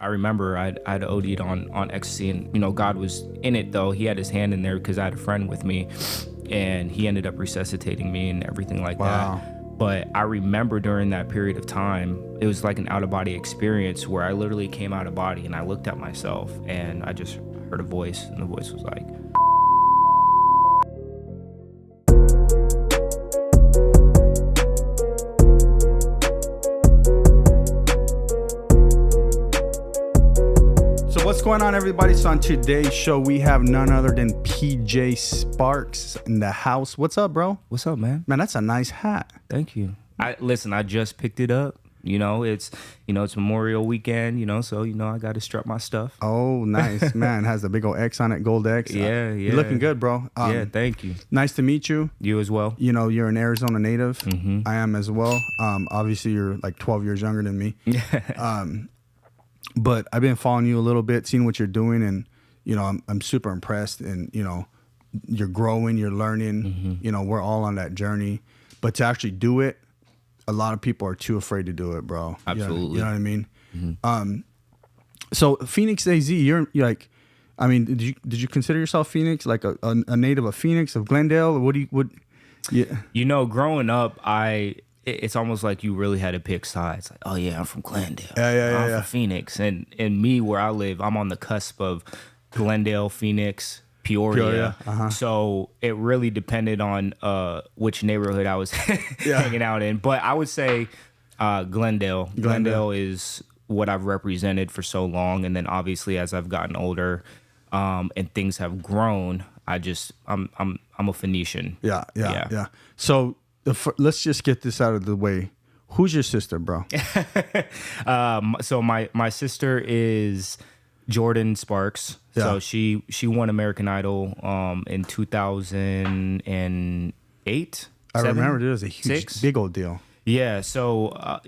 I remember I'd OD'd on ecstasy, and God was in it though. He had his hand in there because I had a friend with me, and he ended up resuscitating me and everything like that. But I remember during that period of time, it was like an out-of-body experience where I literally came out of body and I looked at myself and I just heard a voice, and the voice was like, What's going on, everybody? So on today's show, we have none other than PJ Sparks in the house. What's up, bro? "What's up, man?" Man, that's a nice hat. Thank you. I just picked it up. It's Memorial weekend, so I got to strut my stuff. Oh, nice. Man, it has the big old X on it, gold X. Yeah. You're looking good, bro. Yeah, thank you. Nice to meet you. You as well. You're an Arizona native. Mm-hmm. I am as well. Obviously, you're like 12 years younger than me. But I've been following you a little bit, seeing what you're doing, and I'm super impressed. And you're growing, you're learning. Mm-hmm. We're all on that journey, but to actually do it, a lot of people are too afraid to do it, bro. Absolutely. You know what I mean? Mm-hmm. So Phoenix AZ, you're like, I mean, did you consider yourself Phoenix, like a native of Phoenix, of Glendale, or yeah? Growing up, it's almost like you really had to pick sides. Like, oh yeah, I'm from Glendale. I'm from Phoenix, and me, where I live, I'm on the cusp of Glendale, Phoenix, Peoria. So it really depended on which neighborhood I was hanging out in. But I would say Glendale. Glendale is what I've represented for so long, and then obviously as I've gotten older and things have grown, I'm a Phoenician. Yeah. So let's just get this out of the way. Who's your sister, bro? So my sister is Jordan Sparks. So she won American Idol in 2008. I remember it was a huge, big old deal. Yeah. So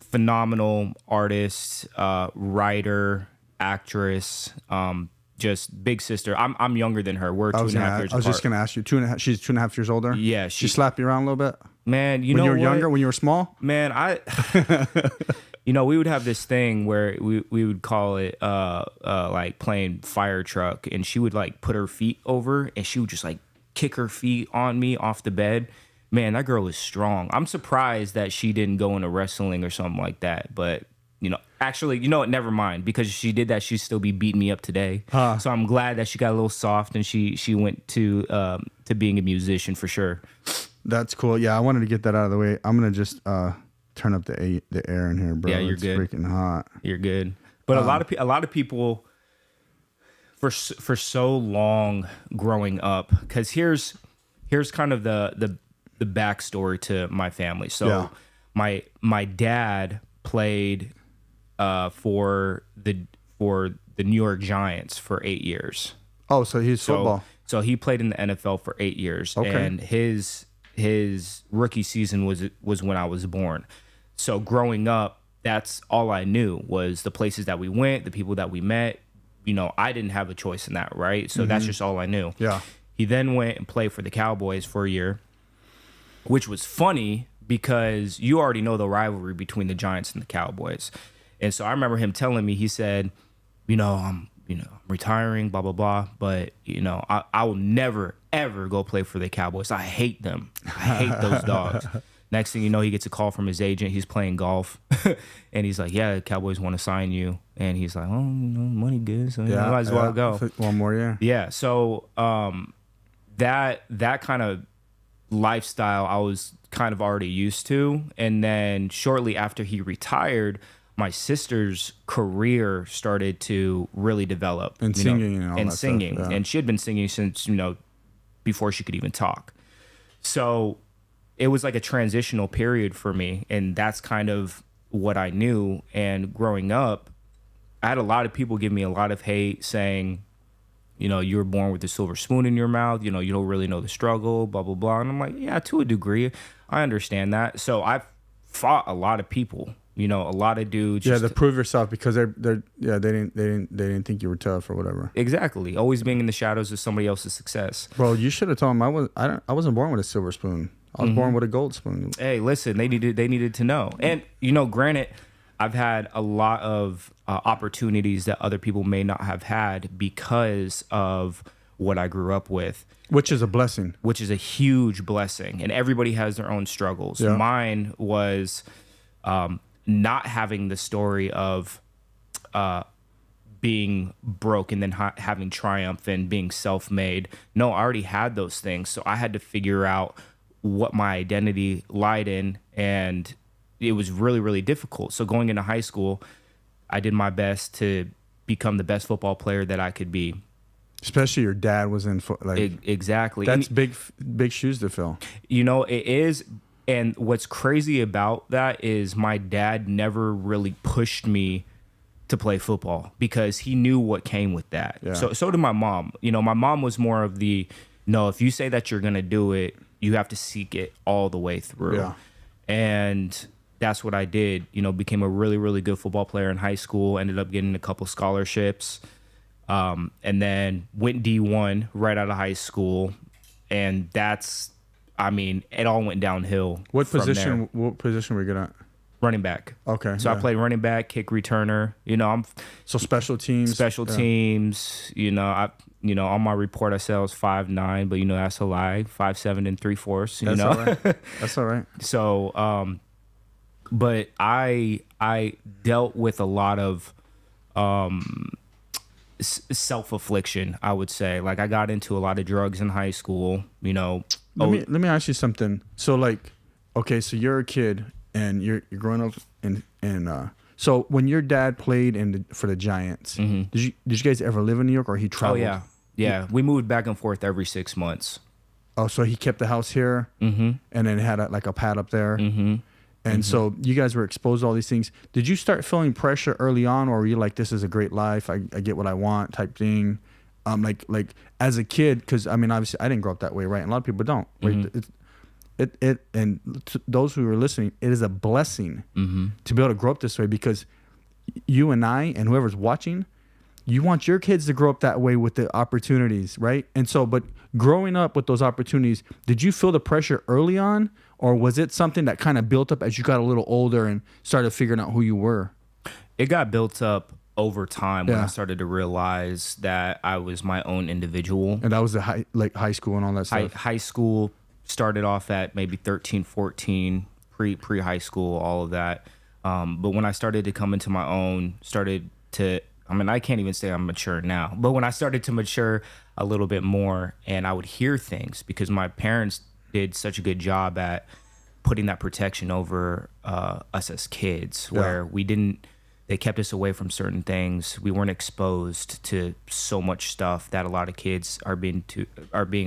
phenomenal artist, writer, actress. Just big sister. I'm younger than her. We're 2.5 years apart. I was just gonna ask you, she's 2.5 years older. Yeah, she slapped you around a little bit. Man, when you were younger, when you were small. Man, we would have this thing where we would call it like playing fire truck, and she would like put her feet over, and she would just like kick her feet on me off the bed. Man, that girl is strong. I'm surprised that she didn't go into wrestling or something like that, but. Actually, never mind, because she did that, she'd still be beating me up today. So I'm glad that she got a little soft and she went to being a musician for sure. That's cool. Yeah, I wanted to get that out of the way. I'm gonna just turn up the air in here, bro. Yeah, you're it's good. Freaking hot. You're good. But a lot of people for so long growing up, because here's kind of the backstory to my family. So my dad played for the New York Giants for 8 years. Oh, so he's football. So he played in the NFL for 8 years, and his rookie season was when I was born. So growing up, that's all I knew was the places that we went, the people that we met. I didn't have a choice in that, right? So that's just all I knew. Yeah. He then went and played for the Cowboys for a year, which was funny because you already know the rivalry between the Giants and the Cowboys. And so I remember him telling me, he said, I'm retiring, blah, blah, blah. But, I will never, ever go play for the Cowboys. I hate them. I hate those dogs. Next thing you know, he gets a call from his agent. He's playing golf. And he's like, yeah, the Cowboys want to sign you. And he's like, oh, money good. So I might as well go. One more year. Yeah. So that kind of lifestyle I was kind of already used to. And then shortly after he retired, my sister's career started to really develop. And singing and all that stuff. Yeah. And she had been singing since, before she could even talk. So it was like a transitional period for me. And that's kind of what I knew. And growing up, I had a lot of people give me a lot of hate saying, you were born with a silver spoon in your mouth. You don't really know the struggle, blah, blah, blah. And I'm like, yeah, to a degree, I understand that. So I've fought a lot of people. A lot of dudes. Yeah, to prove yourself, because they didn't think you were tough or whatever. Exactly, always being in the shadows of somebody else's success. Bro, you should have told him I wasn't born with a silver spoon. I was born with a gold spoon. Hey, listen, they needed to know. And granted, I've had a lot of opportunities that other people may not have had because of what I grew up with. Which is a blessing. Which is a huge blessing. And everybody has their own struggles. Yeah. Mine was not having the story of being broke and then having triumph and being self-made. No, I already had those things. So I had to figure out what my identity lied in. And it was really, really difficult. So going into high school, I did my best to become the best football player that I could be. Especially your dad was in exactly. That's big shoes to fill. You know, it is. And what's crazy about that is my dad never really pushed me to play football because he knew what came with that. Yeah. So did my mom. You know, my mom was more of the, no, if you say that you're going to do it, you have to seek it all the way through. Yeah. And that's what I did. You know, became a really, really good football player in high school, ended up getting a couple scholarships, and then went D1 right out of high school. And that's, I mean, it all went downhill. What position were you good at? Running back. Okay. So I played running back, kick returner. You know, so special teams. Special teams. You know, on my report I said I was 5'9", but you know that's a lie. 5'7" and 3/4. You know, all right. That's all right. So, but I dealt with a lot of self-affliction, I would say. Like I got into a lot of drugs in high school. You know. Let me ask you something. So like, okay, so you're a kid. And you're growing up so when your dad played for the Giants, mm-hmm. did you guys ever live in New York or he traveled? Oh yeah. We moved back and forth every 6 months. Oh, so he kept the house here, mm-hmm. and then had a pad up there, mm-hmm. and mm-hmm. so you guys were exposed to all these things. Did you start feeling pressure early on, or were you like, this is a great life, I get what I want type thing? Like as a kid, because I mean obviously I didn't grow up that way, right? And a lot of people don't. Mm-hmm. Right? And to those who are listening, it is a blessing mm-hmm. to be able to grow up this way, because you and I and whoever's watching, you want your kids to grow up that way with the opportunities, right? And so, but growing up with those opportunities, did you feel the pressure early on, or was it something that kind of built up as you got a little older and started figuring out who you were? It got built up over time when I started to realize that I was my own individual. And that was the high school and all that stuff. High school. Started off at maybe 13, 14, pre-high school, all of that. But when I started to come into my own, I can't even say I'm mature now, but when I started to mature a little bit more, and I would hear things because my parents did such a good job at putting that protection over us as kids, where they kept us away from certain things. We weren't exposed to so much stuff that a lot of kids are being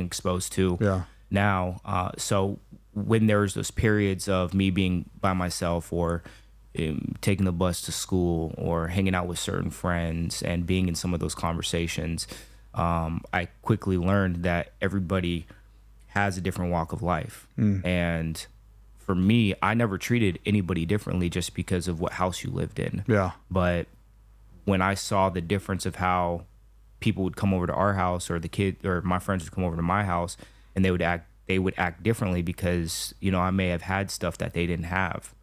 exposed to. Yeah. Now, so when there's those periods of me being by myself, or taking the bus to school, or hanging out with certain friends and being in some of those conversations, I quickly learned that everybody has a different walk of life. And for me, I never treated anybody differently just because of what house you lived in. Yeah. But when I saw the difference of how people would come over to our house, or my friends would come over to my house, and they would act differently because, you know, I may have had stuff that they didn't have.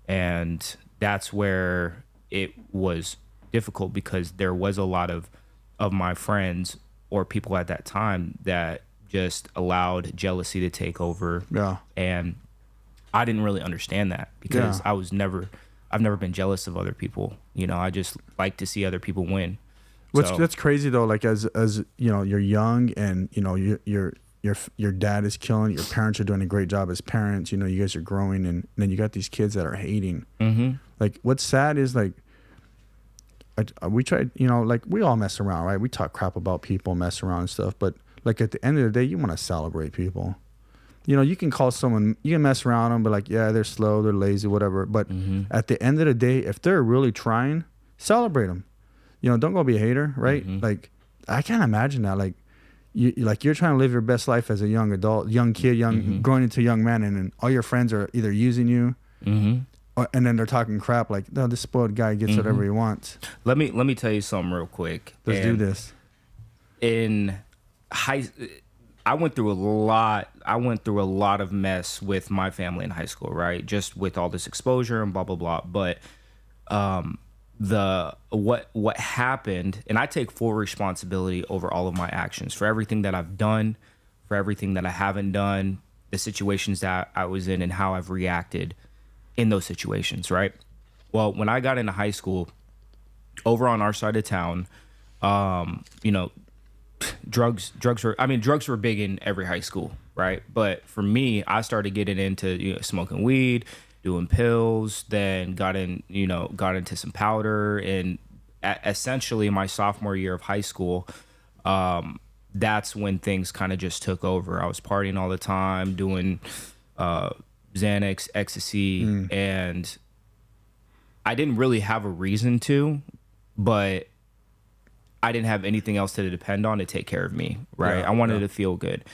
And that's where it was difficult, because there was a lot of my friends or people at that time that just allowed jealousy to take over. Yeah. And I didn't really understand that, because I've never been jealous of other people. You know, I just like to see other people win. That's crazy though. Like as you know, you're young, and you know, your dad is killing it. Your parents are doing a great job as parents. You know, you guys are growing, and then you got these kids that are hating. Mm-hmm. Like, what's sad is like, we tried, you know, like we all mess around, right? We talk crap about people, mess around and stuff. But like at the end of the day, you want to celebrate people. You know, you can call someone, you can mess around them, but like, yeah, they're slow, they're lazy, whatever. But at the end of the day, if they're really trying, celebrate them. You know, don't go be a hater, right? Mm-hmm. Like, I can't imagine that. Like, you're trying to live your best life as a young adult, young kid, growing into a young man, and all your friends are either using you, and then they're talking crap like, no, this spoiled guy gets whatever he wants. Let me tell you something real quick. Let's do this. I went through a lot of mess with my family in high school, right? Just with all this exposure and blah blah blah. But what happened, and I take full responsibility over all of my actions, for everything that I've done, for everything that I haven't done, the situations that I was in, and how I've reacted in those situations, right? Well, when I got into high school, over on our side of town, you know, drugs were big in every high school, right? But for me, I started getting into, you know, smoking weed, doing pills, then got into some powder, and essentially my sophomore year of high school, that's when things kind of just took over. I was partying all the time, doing Xanax, ecstasy, and I didn't really have a reason to, but I didn't have anything else to depend on to take care of me, right? I wanted to feel good.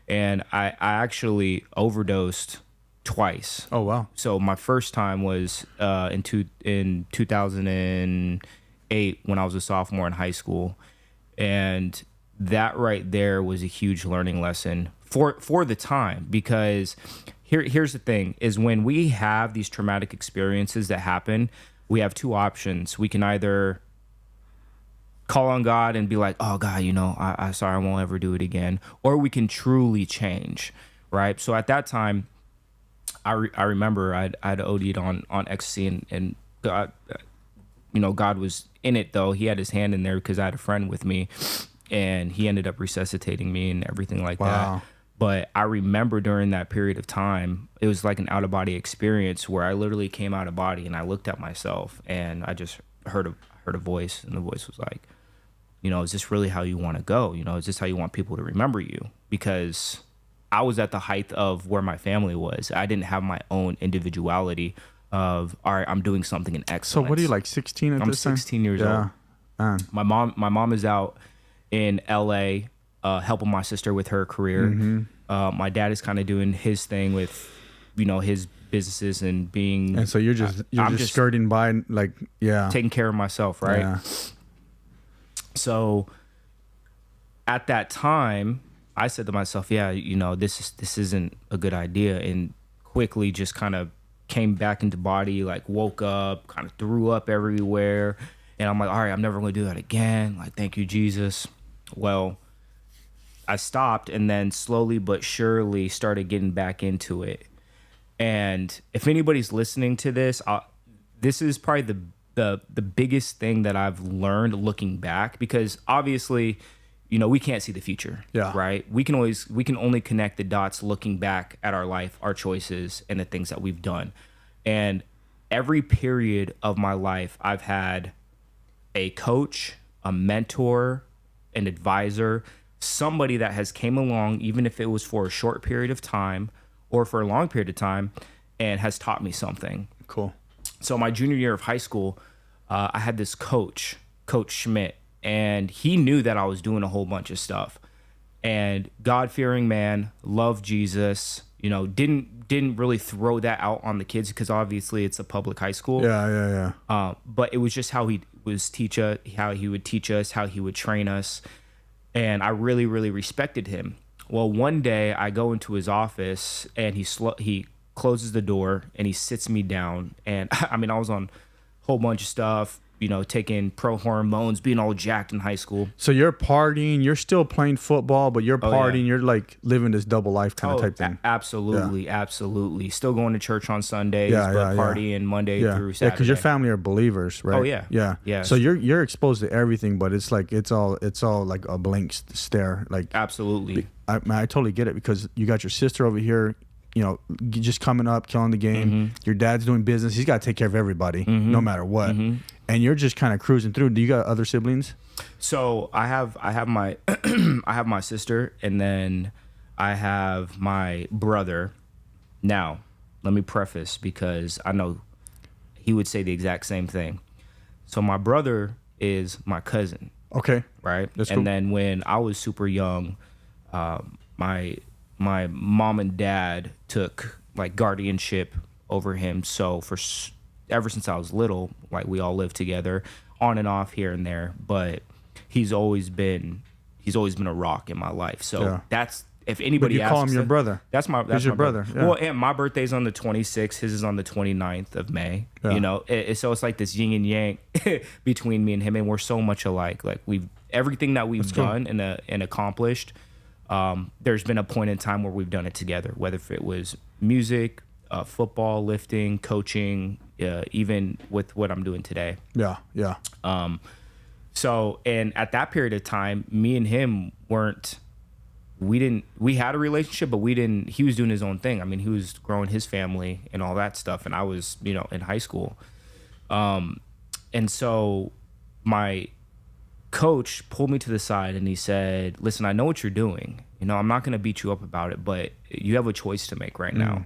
And I actually overdosed twice. Oh, wow. So my first time was in 2008 when I was a sophomore in high school. And that right there was a huge learning lesson for the time, because here's the thing is, when we have these traumatic experiences that happen, we have two options. We can either call on God and be like, oh God, you know, I sorry, I won't ever do it again. Or we can truly change, right? So at that time, I remember I'd OD'd on ecstasy, and God, you know, God was in it though. He had his hand in there because I had a friend with me, and he ended up resuscitating me and everything like that. But I remember during that period of time, it was like an out of body experience where I literally came out of body, and I looked at myself, and I just heard a voice, and the voice was like, you know, is this really how you want to go? You know, is this how you want people to remember you? Because I was at the height of where my family was. I didn't have my own individuality of, all right, I'm doing something in excellence. So what are you, like 16 at this time? I'm 16 years old. Man. My mom is out in LA helping my sister with her career. My dad is kind of doing his thing with, you know, his businesses and being. And so you're just skirting by, like, taking care of myself, right? Yeah. So at that time, I said to myself, yeah, you know, this isn't a good idea, and quickly just kind of came back into body, like woke up, kind of threw up everywhere, and I'm like, all right, I'm never going to do that again. Like, thank you, Jesus. Well, I stopped, and then slowly but surely started getting back into it. And if anybody's listening to this, this is probably the biggest thing that I've learned looking back, because obviously, you know, we can't see the future, right? We can only connect the dots looking back at our life, our choices, and the things that we've done. And every period of my life, I've had a coach, a mentor, an advisor, somebody that has came along, even if it was for a short period of time or for a long period of time, and has taught me something. Cool. So my junior year of high school, I had this coach, Coach Schmidt, and he knew that I was doing a whole bunch of stuff. And God-fearing man, loved Jesus, you know, didn't really throw that out on the kids, because obviously it's a public high school. Yeah. But it was just how he would teach us, how he would train us. And I really, really respected him. Well, one day I go into his office, and he closes the door, and he sits me down. And I mean, I was on a whole bunch of stuff, you know, taking pro hormones, being all jacked in high school. So you're partying, you're still playing football, but you're partying, you're like living this double life kind of type thing. Absolutely. Still going to church on Sundays, but partying Monday through Saturday. Yeah, because your family are believers, right? Oh yeah. Yeah. So you're exposed to everything, but it's like it's all like a blank stare. Like, absolutely. I totally get it, because you got your sister over here, you know, just coming up, killing the game. Your dad's doing business. He's got to take care of everybody, no matter what. And you're just kind of cruising through. Do you got other siblings? So I have my I have my sister, and then I have my brother. Now, let me preface, because I know he would say the exact same thing. So my brother is my cousin. Okay. Right? That's cool. And then when I was super young, my mom and dad took like guardianship over him. So ever since I was little, like, we all lived together on and off here and there, but he's always been a rock in my life. So that's if anybody but you call him your brother. That's He's your my brother. Yeah. Well, and my birthday's on the 26th. His is on the 29th of May. Yeah. You know, so it's like this yin and yang between me and him, and we're so much alike. Like everything that we've done and accomplished. There's been a point in time where we've done it together, whether if it was music, football, lifting, coaching, even with what I'm doing today. Yeah, yeah. So, and at that period of time, me and him we had a relationship, but he was doing his own thing. I mean, he was growing his family and all that stuff. And I was, you know, in high school. And so my coach pulled me to the side and he said, listen, I know what you're doing. You know, I'm not going to beat you up about it, but you have a choice to make right now.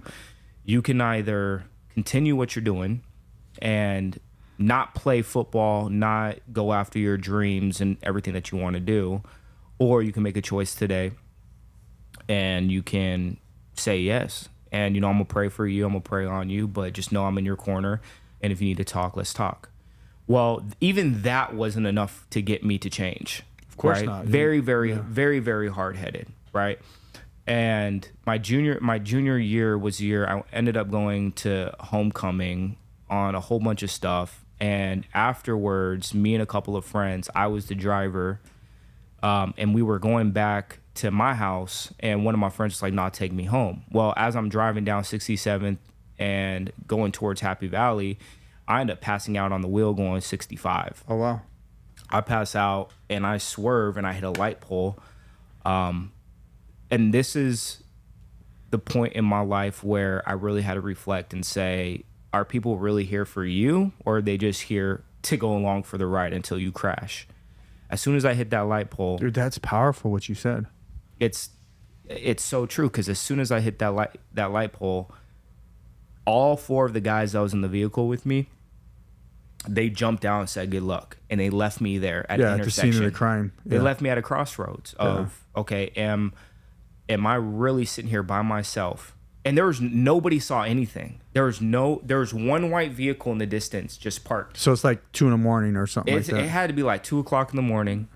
You can either continue what you're doing and not play football, not go after your dreams and everything that you want to do, or you can make a choice today and you can say yes. And, you know, I'm going to pray for you. I'm going to pray on you, but just know I'm in your corner. And if you need to talk, let's talk. Well, even that wasn't enough to get me to change. Of course right? not. Very, very hard-headed, right? And my junior year was the year I ended up going to homecoming on a whole bunch of stuff. And afterwards, me and a couple of friends, I was the driver, and we were going back to my house, and one of my friends was like, nah, take me home. Well, as I'm driving down 67th and going towards Happy Valley, I end up passing out on the wheel going 65. Oh, wow. I pass out, and I swerve, and I hit a light pole. And this is the point in my life where I really had to reflect and say, are people really here for you, or are they just here to go along for the ride until you crash? As soon as I hit that light pole, dude, that's powerful what you said. It's so true, because as soon as I hit that light pole, all four of the guys that was in the vehicle with me, they jumped out and said good luck, and they left me there at the intersection. At the scene of the crime. They left me at a crossroads of okay, am I really sitting here by myself? And nobody saw anything. There was one white vehicle in the distance just parked. So it's like 2 a.m. or something like that. It had to be like 2:00 in the morning.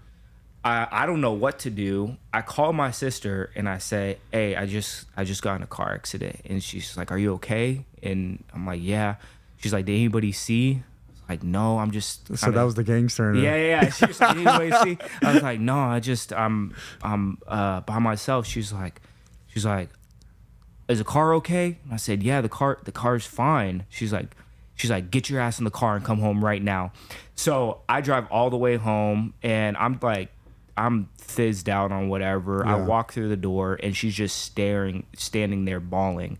I don't know what to do. I call my sister and I say, hey, I just got in a car accident. And she's like, are you okay? And I'm like, yeah. She's like, did anybody see? I was like, no, I'm just kinda... So that was the gangster in it. Yeah. She was like, did anybody see? I was like, no, I'm by myself. She's like, is the car okay? And I said, yeah, the car's fine. She's like, get your ass in the car and come home right now. So I drive all the way home, and I'm fizzed out on whatever. Yeah. I walk through the door, and she's just standing there bawling,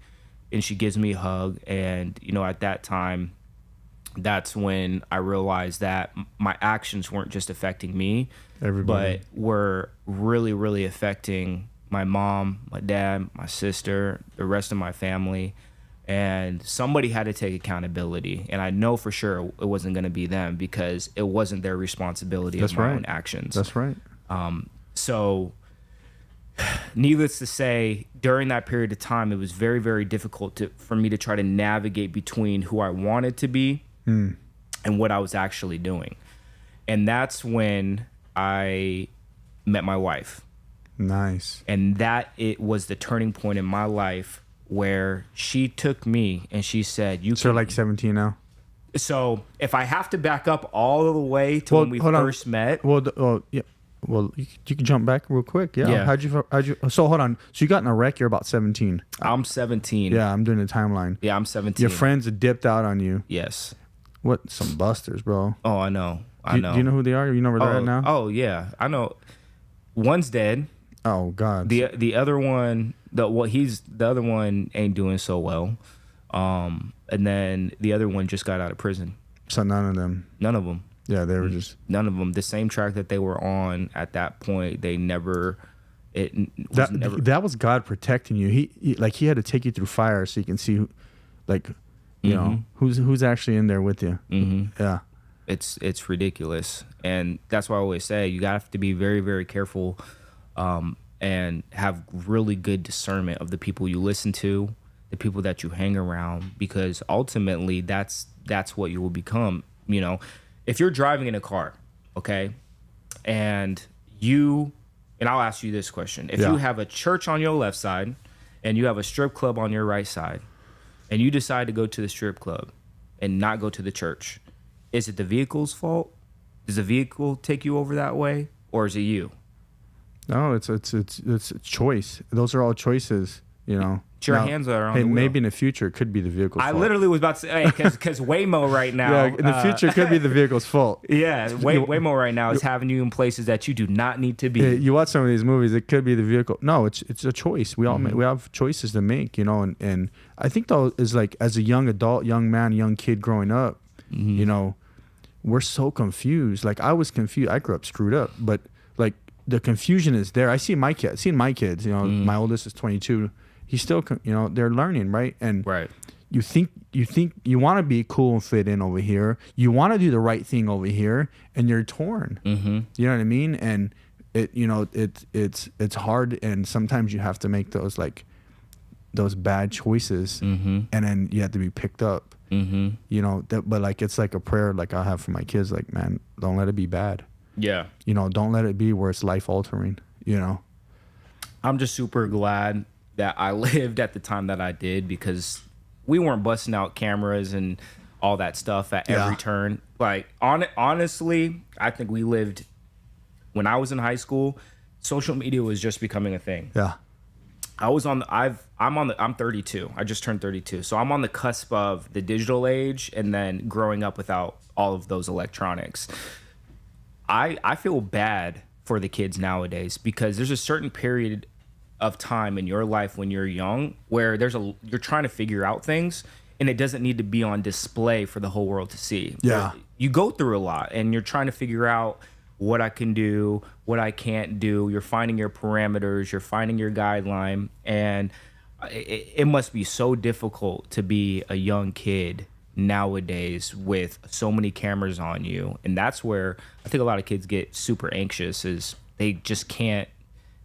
and she gives me a hug. And, you know, at that time, that's when I realized that my actions weren't just affecting me, but were really, really affecting my mom, my dad, my sister, the rest of my family. And somebody had to take accountability. And I know for sure it wasn't going to be them, because it wasn't their responsibility of my own actions. That's right. So needless to say, during that period of time, it was very, very difficult for me to try to navigate between who I wanted to be and what I was actually doing. And that's when I met my wife. Nice. And it was the turning point in my life where she took me and she said, you're like 17 now? So if I have to back up all the way to when we first met. Well, yeah. Well, you can jump back real quick. Yeah. How'd you? So hold on. So you got in a wreck. You're about 17. I'm 17. Yeah, I'm doing the timeline. Yeah, I'm 17. Your friends had dipped out on you. Yes. What? Some busters, bro. Oh, I know. Do you know who they are? You know where they're at now? Oh yeah, I know. One's dead. Oh God. The other one, the other one ain't doing so well. And then the other one just got out of prison. So none of them. None of them. Yeah, they were just none of them. The same track that they were on at that point, they never. That was God protecting you. He had to take you through fire so you can see, you know, who's actually in there with you. Mm-hmm. Yeah, it's ridiculous, and that's why I always say you have to be very, very careful, and have really good discernment of the people you listen to, the people that you hang around, because ultimately that's what you will become. You know. If you're driving in a car, okay, and you and I'll ask you this question. If you have a church on your left side and you have a strip club on your right side, and you decide to go to the strip club and not go to the church, is it the vehicle's fault? Does the vehicle take you over that way, or is it you? No, it's a choice. Those are all choices, you know. Your hands are on the wheel. Maybe in the future it could be the vehicle's fault. I literally was about to say, because Waymo right now. Yeah, in the future it could be the vehicle's fault. Yeah, Waymo right now is having you in places that you do not need to be. You watch some of these movies, it could be the vehicle. No, it's a choice. We all we have choices to make, you know. And I think though is like as a young adult, young man, young kid growing up, you know, we're so confused. Like I was confused. I grew up screwed up, but like the confusion is there. I see my kids. Seen my kids. You know, my oldest is 22. He's still, you know, they're learning, right? And you think you want to be cool and fit in over here. You want to do the right thing over here, and you're torn. You know what I mean? And it, you know, it's hard, and sometimes you have to make those bad choices, and then you have to be picked up. You know, but like it's like a prayer, like I have for my kids, like, man, don't let it be bad. Yeah. You know, don't let it be where it's life altering. You know, I'm just super glad that I lived at the time that I did, because we weren't busting out cameras and all that stuff at every turn. Like honestly, I think we lived, when I was in high school, social media was just becoming a thing. Yeah. I'm 32. I just turned 32. So I'm on the cusp of the digital age and then growing up without all of those electronics. I feel bad for the kids nowadays, because there's a certain period of time in your life when you're young where you're trying to figure out things, and it doesn't need to be on display for the whole world to see. Yeah. You go through a lot and you're trying to figure out what I can do, what I can't do. You're finding your parameters, you're finding your guideline, and it must be so difficult to be a young kid nowadays with so many cameras on you. And that's where I think a lot of kids get super anxious, is they just can't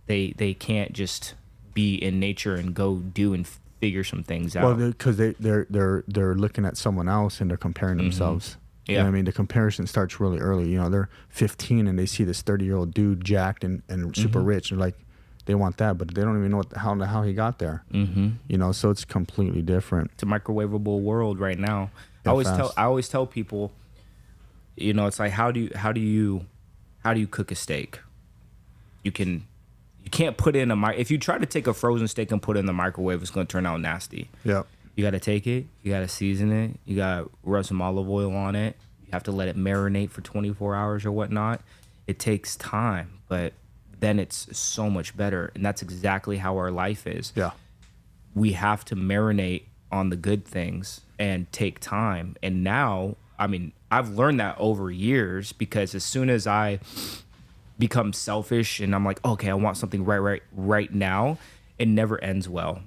they can't just be in nature and go do and figure some things out. Well, because they're looking at someone else and they're comparing themselves. Yeah. You know what I mean? The comparison starts really early. You know, they're 15 and they see this 30-year-old dude jacked and super rich, and like they want that, but they don't even know how he got there. You know, so it's completely different. It's a microwavable world right now. I always tell people, you know, it's like how do you cook a steak? You can't put in if you try to take a frozen steak and put it in the microwave, it's going to turn out nasty. Yeah. You got to take it, you got to season it, you got to rub some olive oil on it. You have to let it marinate for 24 hours or whatnot. It takes time, but then it's so much better. And that's exactly how our life is. Yeah. We have to marinate on the good things and take time. And now, I mean, I've learned that over years, because as soon as I become selfish and I'm like, okay, I want something right now, it never ends well.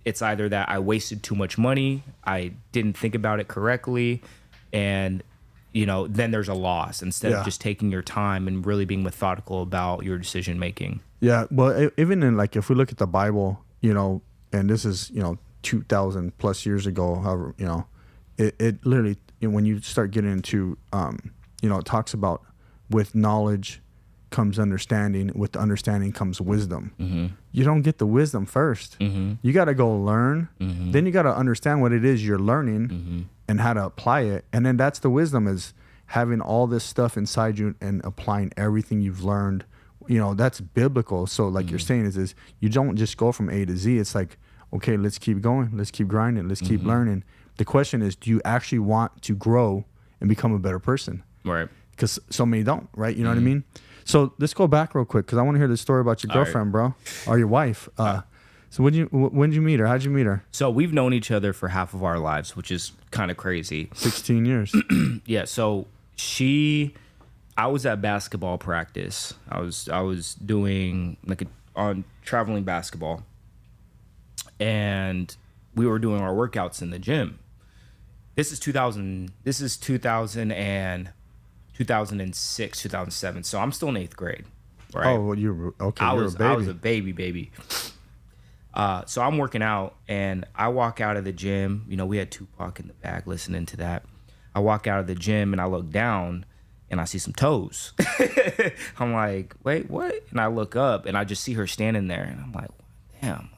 It's either that I wasted too much money, I didn't think about it correctly, and you know, then there's a loss instead of just taking your time and really being methodical about your decision making. Yeah, well, even in like if we look at the Bible, you know, and this is, you know, 2,000 plus years ago, however, you know, it literally, you know, when you start getting into, you know, it talks about with knowledge comes understanding, with the understanding comes wisdom. You don't get the wisdom first. You got to go learn, then you got to understand what it is you're learning and how to apply it, and then that's the wisdom, is having all this stuff inside you and applying everything you've learned. You know, that's biblical. So like you're saying is you don't just go from A to Z. It's like, okay, let's keep going, let's keep grinding, let's keep learning. The question is, do you actually want to grow and become a better person? Right. Because so many don't, right? You know what I mean? So let's go back real quick, because I want to hear the story about your girlfriend, bro, or your wife. So when did you meet her? How'd you meet her? So we've known each other for half of our lives, which is kind of crazy. 16 years. Yeah. So I was at basketball practice. I was doing on traveling basketball, and we were doing our workouts in the gym. This is 2006, 2007. So I'm still in 8th grade. Right? Oh, well, you're okay. I was a baby. So I'm working out, and I walk out of the gym. You know, we had Tupac in the back listening to that. I walk out of the gym, and I look down, and I see some toes. I'm like, wait, what? And I look up and I just see her standing there, and I'm like, damn,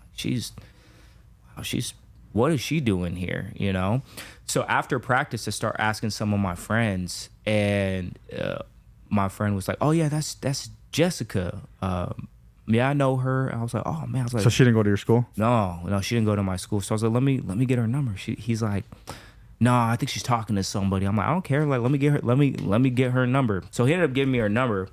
what is she doing here? You know? So after practice, I start asking some of my friends, and my friend was like, oh yeah, that's Jessica. Yeah, I know her. I was like, oh man. I was like, so she didn't go to your school? No, she didn't go to my school. So I was like, let me get her number. He's like, no, I think she's talking to somebody. I'm like, I don't care. Like, let me get her number. So he ended up giving me her number.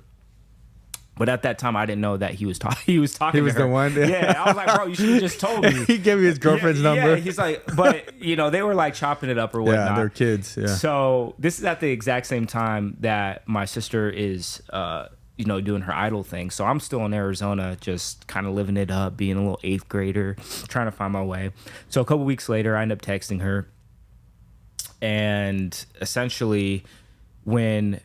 But at that time, I didn't know that he was talking. He was talking. He was to her. The one. Yeah, I was like, bro, you should have just told me. He gave me his girlfriend's number. Yeah, he's like, but they were like chopping it up or whatnot. Yeah, they're kids. Yeah. So this is at the exact same time that my sister is, doing her idol thing. So I'm still in Arizona, just kind of living it up, being a little 8th grader, trying to find my way. So a couple weeks later, I end up texting her, and essentially, when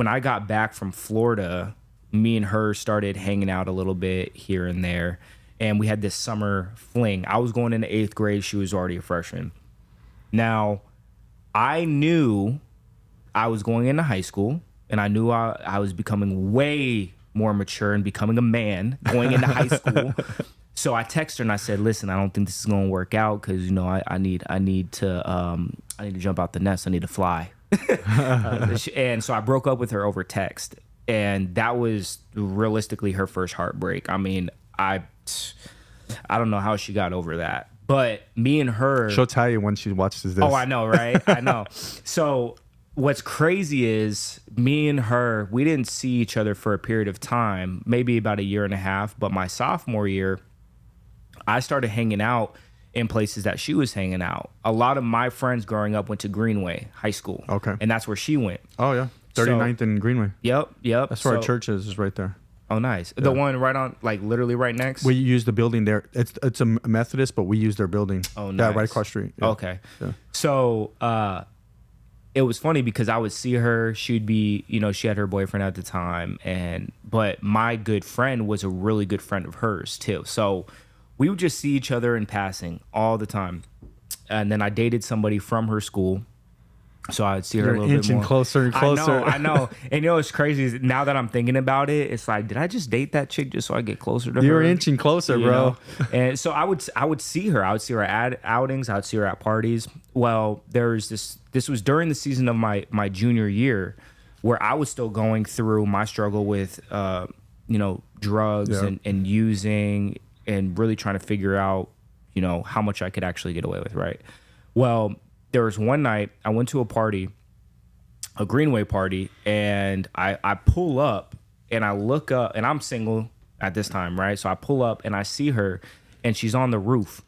I got back from Florida, me and her started hanging out a little bit here and there, and we had this summer fling. I was going into 8th grade. She was already a freshman. Now, I knew I was going into high school, and I knew I was becoming way more mature and becoming a man going into high school. So I texted her and I said, listen, I don't think this is going to work out because, I need to jump out the nest. I need to fly. And so I broke up with her over text. And that was realistically her first heartbreak. I mean, I don't know how she got over that. But me and her... She'll tell you when she watches this. Oh, I know, right? I know. So what's crazy is me and her, we didn't see each other for a period of time, maybe about a year and a half. But my sophomore year, I started hanging out in places that she was hanging out. A lot of my friends growing up went to Greenway High School. Okay. And that's where she went. Oh, yeah. 39th and Greenway. Yep. That's where our church is right there. Oh, nice. Yeah. The one right on, like literally right next? We use the building there. It's a Methodist, but we use their building. Oh, nice. Yeah, right across the street. Yeah. Okay. Yeah. So it was funny because I would see her. She'd be, she had her boyfriend at the time. But my good friend was a really good friend of hers too. So we would just see each other in passing all the time. And then I dated somebody from her school. So I'd see her a little bit more. Inching closer and closer. I know. And what's crazy is now that I'm thinking about it, it's like, did I just date that chick just so I get closer to her? You're inching closer, bro. And so I would see her. I would see her at outings. I would see her at parties. Well, there's this was during the season of my junior year where I was still going through my struggle with, drugs and using and really trying to figure out, how much I could actually get away with, right? Well, there was one night I went to a party, a Greenway party, and I pull up and I look up, and I'm single at this time, right? So I pull up and I see her, and she's on the roof.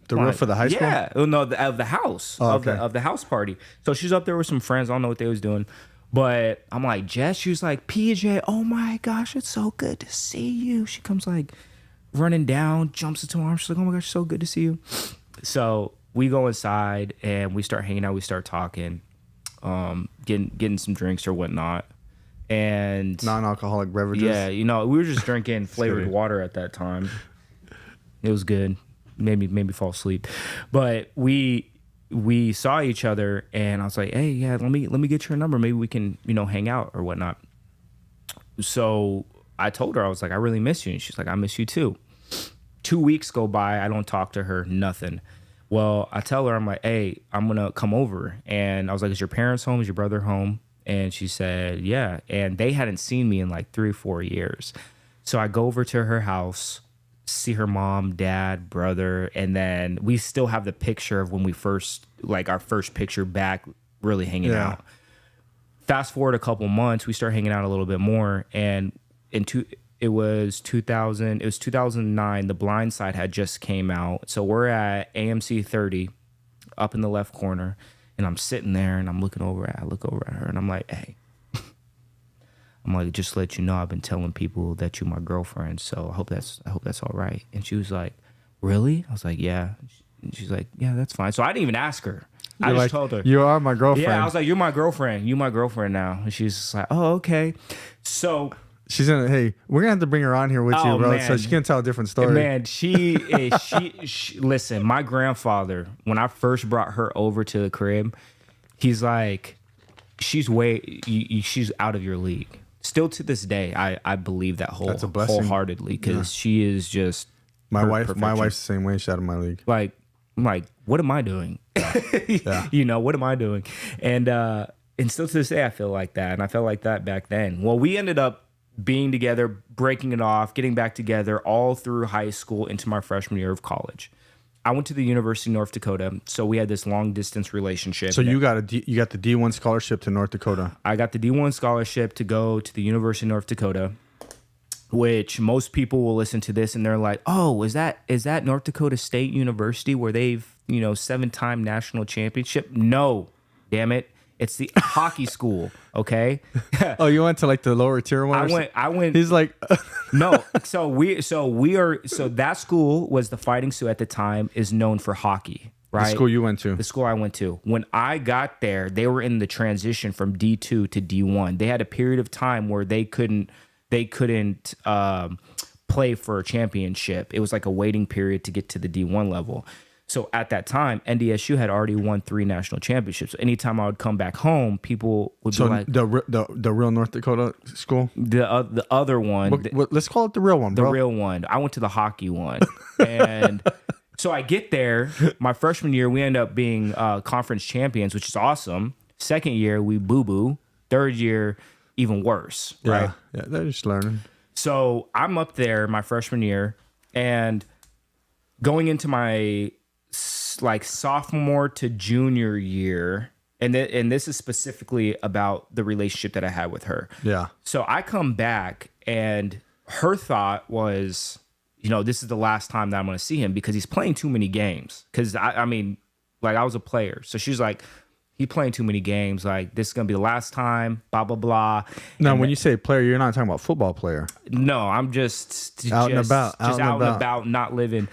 The roof of the high school? Yeah, no, of the house, of the house party. So she's up there with some friends. I don't know what they was doing, but I'm like, Jess. She was like, PJ, oh my gosh, it's so good to see you. She comes like running down, jumps into my arms. She's like, oh my gosh, it's so good to see you. So we go inside and we start hanging out. We start talking, getting some drinks or whatnot, and non-alcoholic beverages. Yeah, we were just drinking flavored water at that time. It was good. Made me fall asleep, but we saw each other, and I was like, hey, yeah, let me get your number. Maybe we can hang out or whatnot. So I told her, I was like, I really miss you, and she's like, I miss you too. 2 weeks go by. I don't talk to her. Nothing. Well, I tell her, I'm like, hey, I'm going to come over. And I was like, is your parents home? Is your brother home? And she said, yeah. And they hadn't seen me in like 3 or 4 years. So I go over to her house, see her mom, dad, brother. And then we still have the picture of when we first, like our first picture back, really hanging out. Fast forward a couple months, we start hanging out a little bit more. And it was 2009. The Blind Side had just came out. So we're at AMC 30 up in the left corner, and I'm sitting there and I look over at her and I'm like, hey, I'm like, just to let you know, I've been telling people that you're my girlfriend. So I hope that's all right. And she was like, really? I was like, yeah. And she's like, yeah, that's fine. So I didn't even ask her. I just told her, you are my girlfriend. Yeah. I was like, you're my girlfriend. You my girlfriend now. And she's just like, oh, okay. So she's gonna. Hey, we're gonna have to bring her on here with you, bro, so she can tell a different story. Man, she listen. My grandfather, when I first brought her over to the crib, he's like, she's she's out of your league. Still to this day, I believe that That's a blessing. wholeheartedly, because she is just my wife's the same way. She's out of my league. Like, I'm like, what am I doing? Yeah. You know, what am I doing? And still to this day, I feel like that, and I felt like that back then. Well, we ended up being together, breaking it off, getting back together all through high school into my freshman year of college. I went to the University of North Dakota, so we had this long distance relationship. So you got the D1 scholarship to North Dakota. I got the D1 scholarship to go to the University of North Dakota, which most people will listen to this and they're like, "Oh, is that North Dakota State University where they've 7-time national championship?" No, damn it. It's the hockey school, okay? Oh, you went to like the lower tier one? I went. He's like, no. So that school was the Fighting Sioux at the time, is known for hockey, right? The school you went to. The school I went to. When I got there, they were in the transition from D2 to D1. They had a period of time where they couldn't play for a championship. It was like a waiting period to get to the D1 level. So at that time, NDSU had already won 3 national championships. So anytime I would come back home, people would be like, the real North Dakota school, the other one. Let's call it the real one, bro. The real one. I went to the hockey one, and so I get there. My freshman year, we end up being conference champions, which is awesome. Second year, we boo. Third year, even worse. Right? Yeah, they're just learning. So I'm up there my freshman year, and going into my sophomore to junior year, and this is specifically about the relationship that I had with her. Yeah. So I come back, and her thought was, this is the last time that I'm going to see him because he's playing too many games. Because I was a player, so she's like, he's playing too many games. Like, this is going to be the last time. Blah blah blah. Now, when you say player, you're not talking about football player. No, I'm just out and about, not living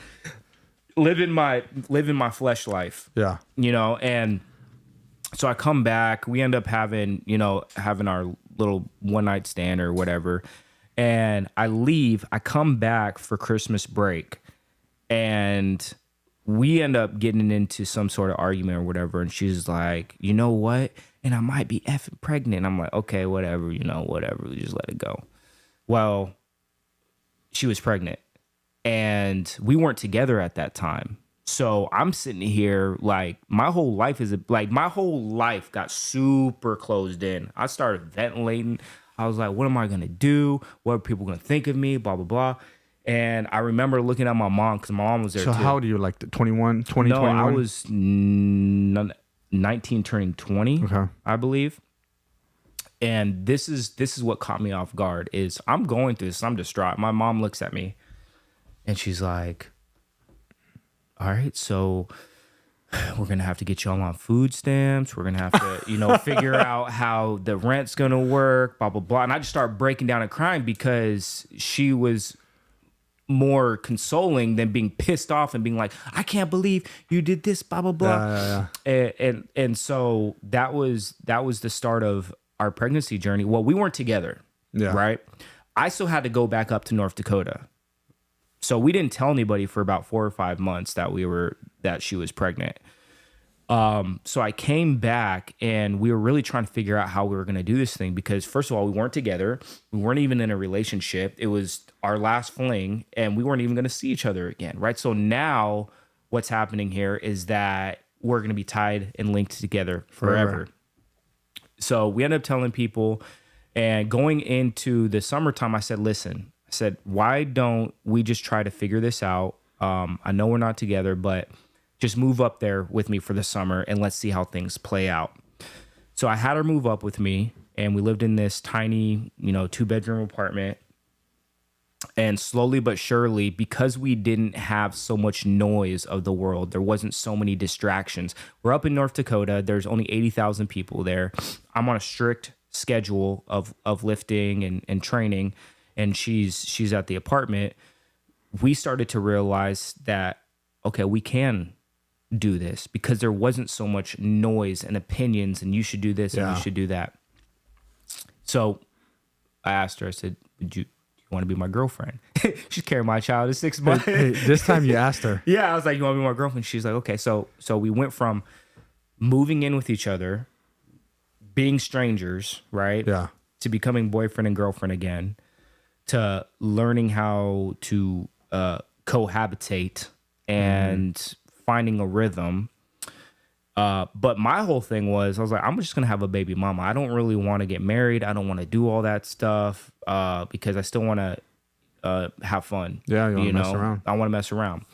my flesh life. Yeah. And so I come back, we end up having our little one night stand or whatever. And I leave, I come back for Christmas break, and we end up getting into some sort of argument or whatever. And she's like, "You know what? And I might be effing pregnant." I'm like, "Okay, whatever, whatever. We just let it go." Well, she was pregnant. And we weren't together at that time. So I'm sitting here like my whole life got super closed in. I started ventilating. I was like, what am I going to do? What are people going to think of me? Blah, blah, blah. And I remember looking at my mom, because my mom was there too. So how old are you? Like 21, 20, no, 21? I was 19 turning 20, okay. I believe. And this is what caught me off guard is I'm going through this. I'm distraught. My mom looks at me. And she's like, "All right, so we're going to have to get y'all on food stamps. We're going to have to, figure out how the rent's going to work, blah, blah, blah." And I just started breaking down and crying because she was more consoling than being pissed off and being like, "I can't believe you did this, blah, blah, blah." Yeah. And so that was the start of our pregnancy journey. Well, we weren't together, right? I still had to go back up to North Dakota. So we didn't tell anybody for about 4 or 5 months that she was pregnant. So I came back, and we were really trying to figure out how we were going to do this thing because, first of all, we weren't together. We weren't even in a relationship. It was our last fling, and we weren't even going to see each other again, right? So now what's happening here is that we're going to be tied and linked together forever. So we ended up telling people, and going into the summertime, I said, "Listen," I said, "why don't we just try to figure this out? I know we're not together, but just move up there with me for the summer and let's see how things play out." So I had her move up with me, and we lived in this tiny, 2-bedroom apartment. And slowly but surely, because we didn't have so much noise of the world, there wasn't so many distractions. We're up in North Dakota. There's only 80,000 people there. I'm on a strict schedule of lifting and training, and she's at the apartment. We started to realize that, okay, we can do this because there wasn't so much noise and opinions and you should do this and you should do that. So I asked her, I said, "Would you want to be my girlfriend?" She's carrying my child at 6 months. Hey, this time you asked her. Yeah, I was like, "You want to be my girlfriend?" She's like, "Okay." So we went from moving in with each other, being strangers, right? Yeah. To becoming boyfriend and girlfriend again, to learning how to cohabitate and finding a rhythm. But my whole thing was, I was like, I'm just going to have a baby mama. I don't really want to get married. I don't want to do all that stuff because I still want to have fun. Yeah, you want to mess around. I want to mess around.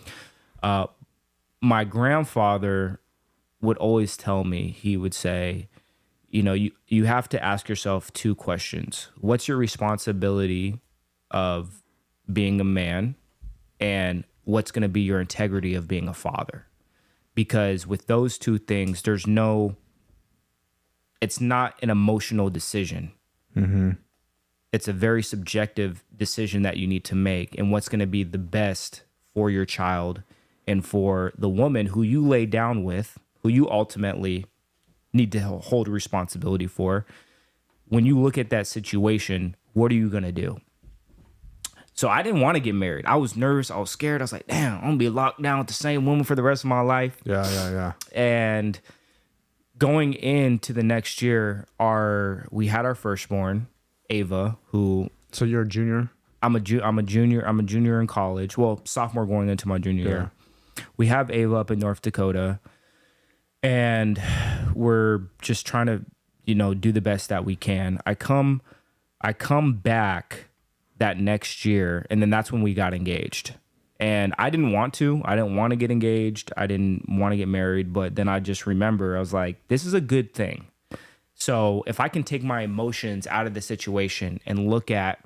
My grandfather would always tell me, he would say, you have to ask yourself two questions. What's your responsibility of being a man? And what's going to be your integrity of being a father? Because with those two things, it's not an emotional decision. Mm-hmm. It's a very subjective decision that you need to make, and what's going to be the best for your child and for the woman who you lay down with, who you ultimately need to hold responsibility for. When you look at that situation, what are you going to do? So I didn't want to get married. I was nervous. I was scared. I was like, damn, I'm going to be locked down with the same woman for the rest of my life. Yeah. And going into the next year, we had our firstborn, Ava, who... So you're a junior? I'm a junior. I'm a junior in college. Well, sophomore going into my junior year. We have Ava up in North Dakota. And we're just trying to, do the best that we can. I come back that next year, and then that's when we got engaged. And I didn't want to. I didn't want to get engaged. I didn't want to get married. But then I just remember, I was like, this is a good thing. So if I can take my emotions out of the situation and look at,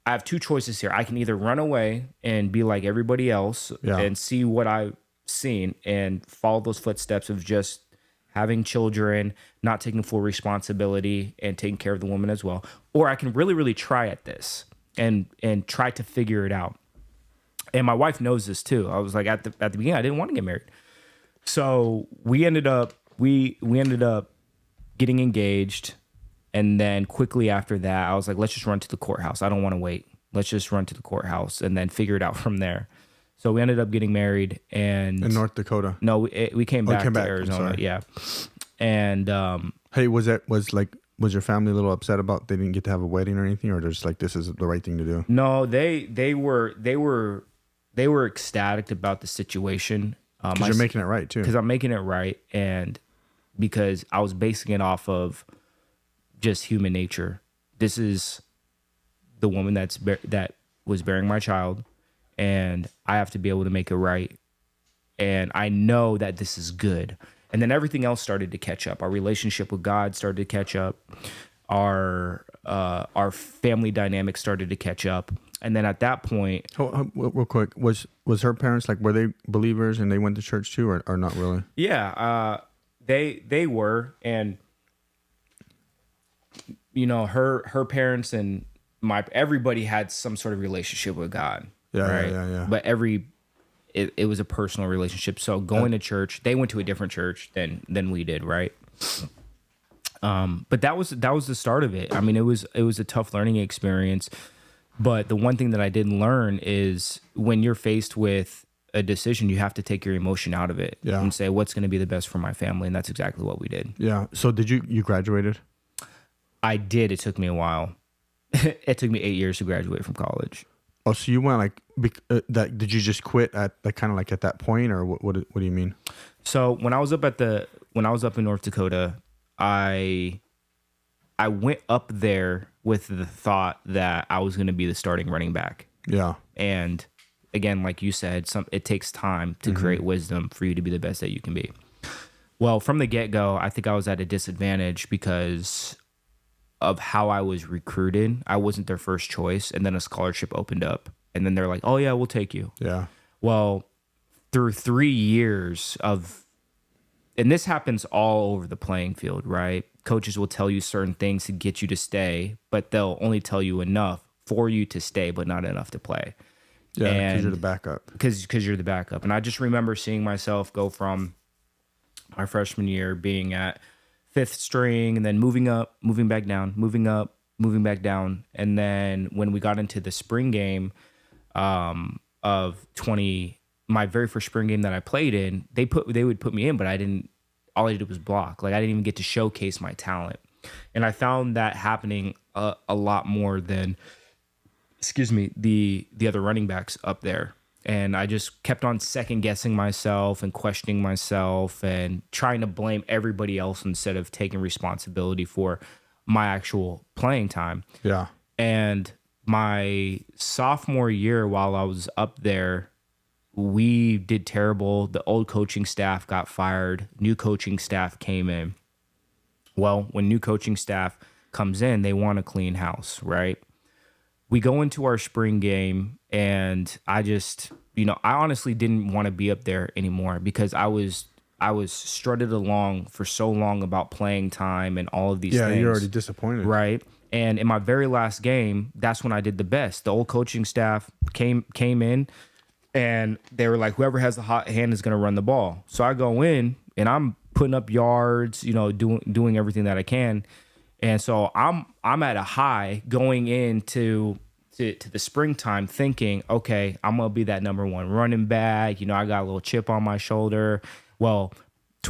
I have two choices here. I can either run away and be like everybody else and see what I've seen and follow those footsteps of just having children, not taking full responsibility and taking care of the woman as well. Or I can really, really try at this and try to figure it out. And my wife knows this too. I was like, at the beginning, I didn't want to get married. So we ended up getting engaged. And then quickly after that, I was like, let's just run to the courthouse. I don't want to wait. Let's just run to the courthouse and then figure it out from there. So we ended up getting married in North Dakota. No, we came back to Arizona. Yeah. And hey, was your family a little upset about they didn't get to have a wedding or anything, or they're just like, this is the right thing to do? No, they were ecstatic about the situation. Because you're making it right too. Because I'm making it right, and because I was basing it off of just human nature. This is the woman that was bearing my child, and I have to be able to make it right. And I know that this is good. And then everything else started to catch up. Our relationship with God started to catch up. Our family dynamic started to catch up. And then at that point, real quick, was her parents were they believers and they went to church too, or not really? Yeah, they were, and her parents and everybody had some sort of relationship with God. Yeah, right? Yeah. But it was a personal relationship. So going to church, they went to a different church than we did, right? But that was the start of it. I mean, it was a tough learning experience. But the one thing that I did learn is when you're faced with a decision, you have to take your emotion out of it and say, what's going to be the best for my family? And that's exactly what we did. Yeah. So did you graduated? I did. It took me a while. It took me 8 years to graduate from college. Oh, so you went did you just quit at at that point, or what do you mean? So when I was up in North Dakota, I went up there with the thought that I was going to be the starting running back. Yeah. And again, like you said, it takes time to create wisdom for you to be the best that you can be. Well, from the get-go, I think I was at a disadvantage because of how I was recruited. I wasn't their first choice, and then a scholarship opened up, and then they're like, "Oh yeah, we'll take you." Yeah. Well, through 3 years and this happens all over the playing field, right? Coaches will tell you certain things to get you to stay, but they'll only tell you enough for you to stay, but not enough to play. Yeah, because you're the backup. Because you're the backup. And I just remember seeing myself go from my freshman year being at 5th string and then moving up, moving back down, moving up, moving back down. And then when we got into the spring game my very first spring game that I played in, they would put me in, but all I did was block. I didn't even get to showcase my talent. And I found that happening a lot more than, the other running backs up there. And I just kept on second guessing myself and questioning myself and trying to blame everybody else instead of taking responsibility for my actual playing time. Yeah. And my sophomore year, while I was up there, we did terrible. The old coaching staff got fired. New coaching staff came in. Well, when new coaching staff comes in, they want a clean house, right? We go into our spring game, and I just, I honestly didn't want to be up there anymore because I was strutted along for so long about playing time and all of these things. Yeah, you're already disappointed. Right. And in my very last game, that's when I did the best. The old coaching staff came in, and they were like, whoever has the hot hand is going to run the ball. So I go in, and I'm putting up yards, doing everything that I can. And so I'm at a high going into the springtime thinking, okay, I'm going to be that number one running back. I got a little chip on my shoulder. Well,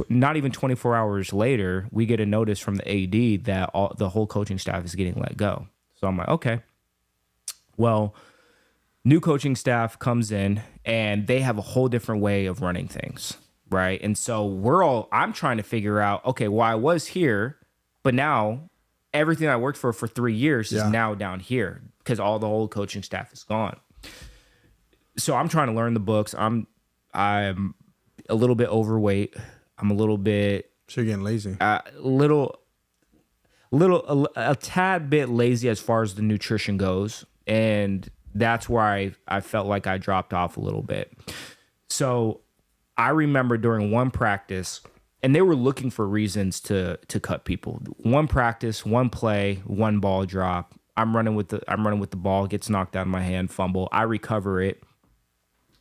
not even 24 hours later, we get a notice from the AD that the whole coaching staff is getting let go. So I'm like, okay. Well, new coaching staff comes in, and they have a whole different way of running things, right? And so I'm trying to figure out, okay, well, I was here, but now everything I worked for 3 years is now down here because all the old coaching staff is gone. So I'm trying to learn the books. I'm a little bit overweight. I'm a little bit. So you're getting lazy. A tad bit lazy as far as the nutrition goes, and that's where I felt like I dropped off a little bit. So I remember during one practice, and they were looking for reasons to cut people. One practice, one play, one ball drop. I'm running with the ball, gets knocked out of my hand, fumble. I recover it.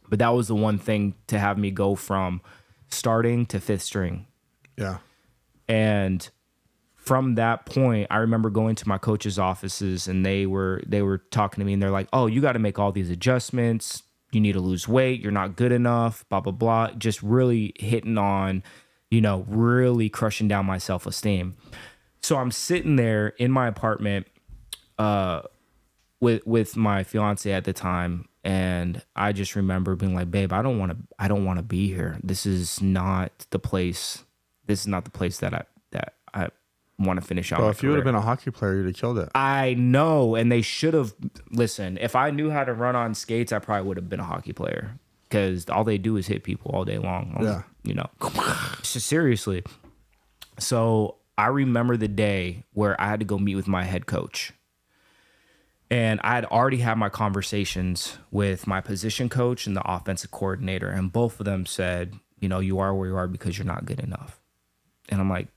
But that was the one thing to have me go from starting to fifth string. Yeah. And from that point, I remember going to my coach's offices, and they were talking to me, and they're like, "Oh, you got to make all these adjustments. You need to lose weight. You're not good enough, blah, blah, blah." Just really hitting on, really crushing down my self-esteem. So I'm sitting there in my apartment with my fiance at the time, and I just remember being like, "Babe, I don't want to be here. This is not the place. This is not the place that I want to finish out." Well, my if career. you would have been a hockey player, you'd have killed it. I know, and they should have. Listen, if I knew how to run on skates, I probably would have been a hockey player because all they do is hit people all day long. Yeah. So seriously. So I remember the day where I had to go meet with my head coach. And I had already had my conversations with my position coach and the offensive coordinator. And both of them said, you are where you are because you're not good enough. And I'm like,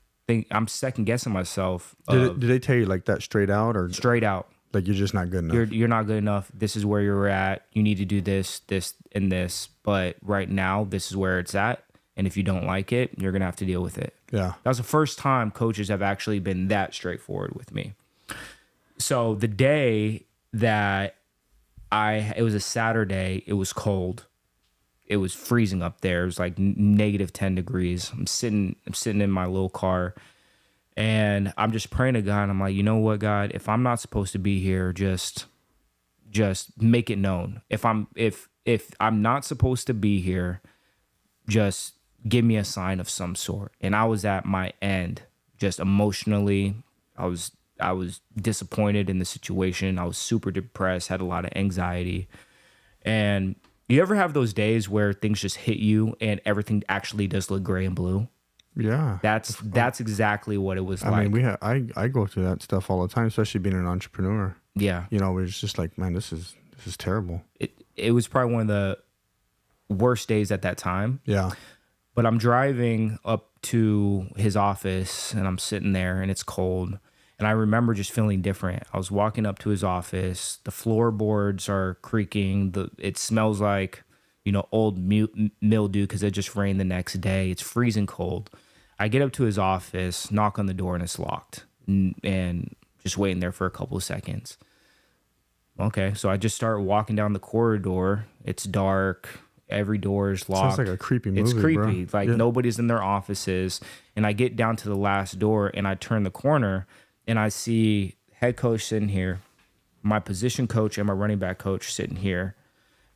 I'm second guessing myself. Did they tell you like that straight out or straight out? Like you're just not good enough. You're not good enough. This is where you're at. You need to do this, and this. But right now, this is where it's at. And if you don't like it, you're going to have to deal with it. Yeah. That was the first time coaches have actually been that straightforward with me. So the day that it was a Saturday, it was cold. It was freezing up there. It was like negative 10 degrees. I'm sitting in my little car, and I'm just praying to God. I'm like, you know what, God, if I'm not supposed to be here, just make it known. If I'm not supposed to be here, just give me a sign of some sort. And I was at my end, just emotionally. I was disappointed in the situation. I was super depressed, had a lot of anxiety. And you ever have those days where things just hit you and everything actually does look gray and blue? Yeah. That's exactly what it was like. I mean, I go through that stuff all the time, especially being an entrepreneur. Yeah. It's just like, man, this is terrible. It was probably one of the worst days at that time. Yeah. But I'm driving up to his office, and I'm sitting there, and it's cold. And I remember just feeling different. I was walking up to his office. The floorboards are creaking. It smells like, old mildew because it just rained the next day. It's freezing cold. I get up to his office, knock on the door, and it's locked. And just waiting there for a couple of seconds. Okay, so I just start walking down the corridor. It's dark. Every door is locked. Sounds like a creepy movie, It's creepy. Bro. Like nobody's in their offices. And I get down to the last door, and I turn the corner and I see head coach sitting here, my position coach and my running back coach sitting here,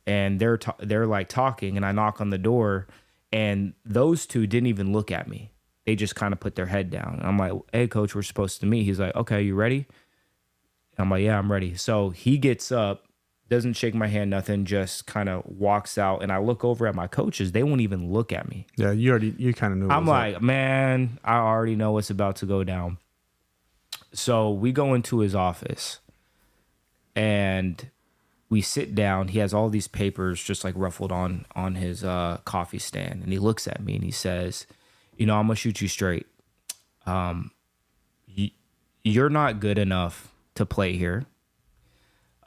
and they're like talking, and I knock on the door, and those two didn't even look at me. They just kind of put their head down. And I'm like, hey, coach, we're supposed to meet. He's like, okay, you ready? I'm like, yeah, I'm ready. So he gets up, doesn't shake my hand, nothing, just kind of walks out. And I look over at my coaches. They won't even look at me. Yeah, you kind of knew. I'm like, man, I already know what's about to go down. So we go into his office, and we sit down. He has all these papers just like ruffled on his coffee stand. And he looks at me and he says, I'm going to shoot you straight. You're not good enough to play here.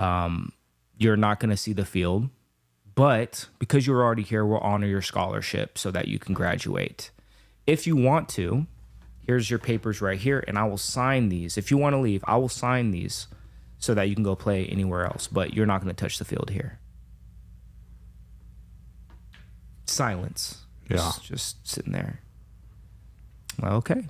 You're not going to see the field. But because you're already here, we'll honor your scholarship so that you can graduate. If you want to, here's your papers right here, and I will sign these. If you want to leave, I will sign these so that you can go play anywhere else, but you're not going to touch the field here. Silence. Yeah. Just sitting there. Well, okay.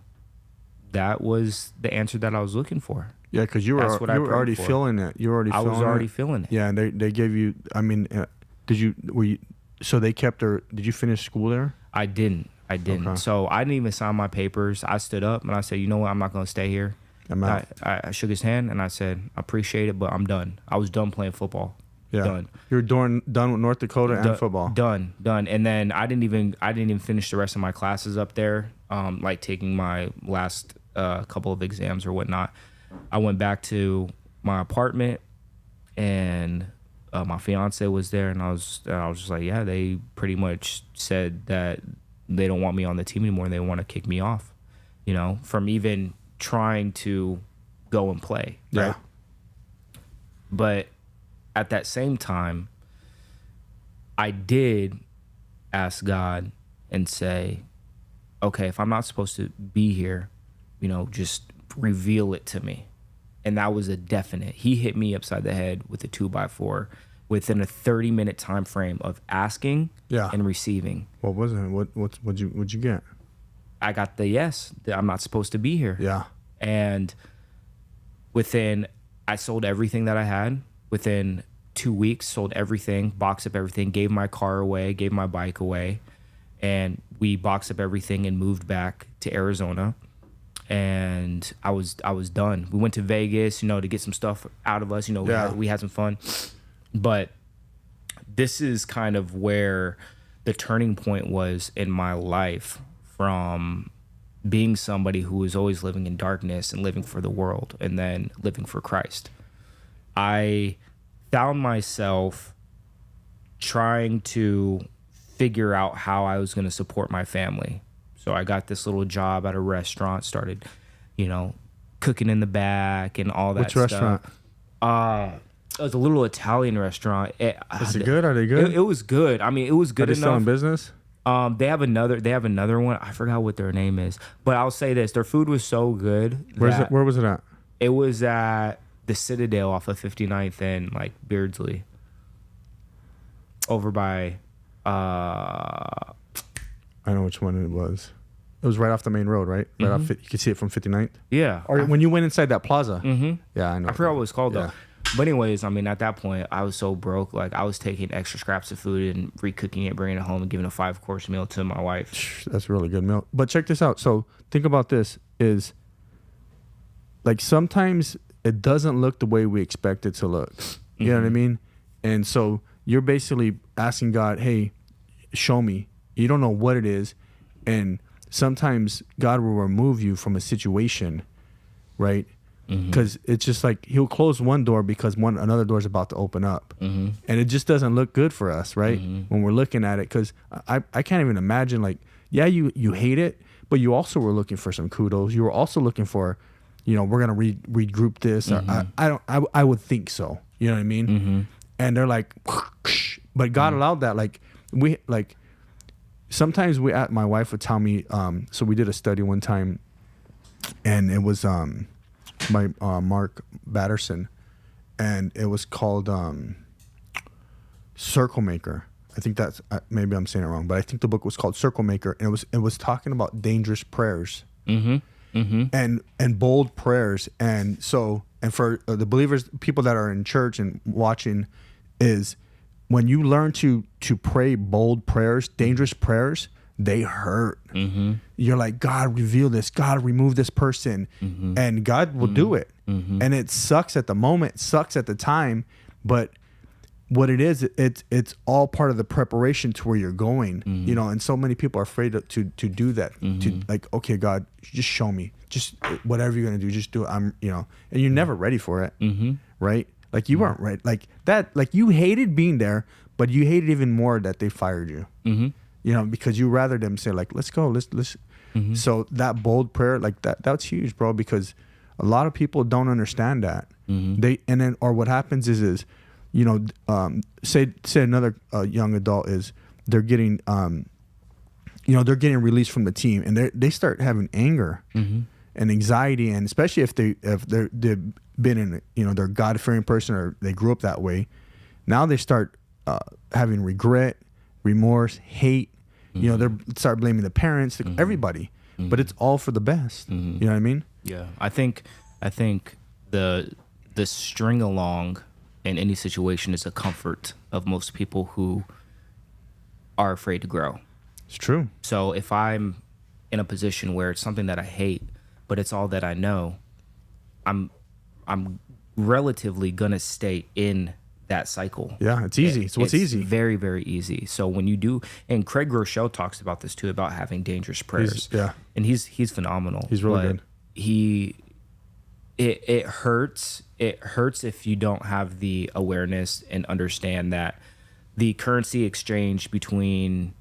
That was the answer that I was looking for. Yeah, because you were already feeling it. I was already feeling it. Yeah, and they gave you. I mean, so they kept her. Did you finish school there? I didn't. Okay. So I didn't even sign my papers. I stood up and I said, you know what? I'm not going to stay here. I'm out. I shook his hand and I said, I appreciate it, but I'm done. I was done playing football. Yeah. Done. You were done with North Dakota and football. Done. And then I didn't even finish the rest of my classes up there. Like taking my last couple of exams or whatnot. I went back to my apartment, and my fiance was there, and I was just like, yeah, they pretty much said that they don't want me on the team anymore, and they want to kick me off, from even trying to go and play. Right? Yeah. But at that same time, I did ask God and say, okay, if I'm not supposed to be here, just reveal it to me. And that was a definite. He hit me upside the head with a 2x4 within a 30-minute time frame of asking and receiving. What was it? What'd you get? I got the yes, that I'm not supposed to be here. Yeah. And I sold everything that I had. Within 2 weeks, sold everything, boxed up everything, gave my car away, gave my bike away. And we boxed up everything and moved back to Arizona. And I was done. We went to Vegas, to get some stuff out of us. We had some fun. But this is kind of where the turning point was in my life, from being somebody who was always living in darkness and living for the world and then living for Christ. I found myself trying to figure out how I was going to support my family. So I got this little job at a restaurant, started, cooking in the back and all that Which stuff. restaurant? It was a little Italian restaurant. Is it good? Are they good? It was good. I mean, it was good enough. Are they still in business? They have another one. I forgot what their name is, but I'll say this: their food was so good. Where was it at? It was at the Citadel off of 59th and Beardsley, over by. I know which one it was. It was right off the main road, right? Right off. You could see it from 59th. Yeah. Or when you went inside that plaza. Mm-hmm. Yeah, I know. I forgot what it's called though. But anyways, I mean, at that point, I was so broke. I was taking extra scraps of food and recooking it, bringing it home, and giving a 5-course meal to my wife. That's a really good meal. But check this out. So think about this: is sometimes it doesn't look the way we expect it to look. You know what I mean? And so you're basically asking God, "Hey, show me." You don't know what it is, and sometimes God will remove you from a situation, right? Because it's just He'll close one door because another door is about to open up, and it just doesn't look good for us, right? When we're looking at it, because I can't even imagine you hate it, but you also were looking for some kudos. You were also looking for, we're gonna regroup this. Or I would think so. You know what I mean? And they're like, but God allowed that. Sometimes my wife would tell me, so we did a study one time, and it was by Mark Batterson, and it was called Circle Maker. I think that's maybe I'm saying it wrong, but I think the book was called Circle Maker, and it was talking about dangerous prayers. and bold prayers. And so, and for the believers, people that are in church and watching, is when you learn to pray bold prayers, dangerous prayers, they hurt. You're like, God, reveal this. God, remove this person. And God will do it. And it sucks at the moment, sucks at the time, but what it is, it's all part of the preparation to where you're going, you know. And so many people are afraid to do that, to like, okay, God, just show me, just whatever you're gonna do, just do it. I'm, you know, and you're never ready for it, right? Like you weren't ready, like that, like you hated being there, but you hated even more that they fired you, you know, because you rather them say like, let's go, let's. So that bold prayer, like that's huge, bro, because a lot of people don't understand that. They, and then, or what happens is you know, say another young adult is, they're getting, you know, they're getting released from the team, and they start having anger and anxiety, and especially if they've been in, you know, they're God-fearing person, or they grew up that way. Now they start having regret, remorse, hate. You know, they start blaming the parents, everybody, but it's all for the best. You know what I mean? Yeah, I think the string along in any situation is a comfort of most people who are afraid to grow. It's true. So if I'm in a position where it's something that I hate, but it's all that I know, I'm relatively gonna stay in that cycle. Yeah, it's easy. So it's easy. Very, very easy. So when you do, and Craig Groeschel talks about this too, about having dangerous prayers. And he's phenomenal. He's really good. It hurts. It hurts if you don't have the awareness and understand that the currency exchange between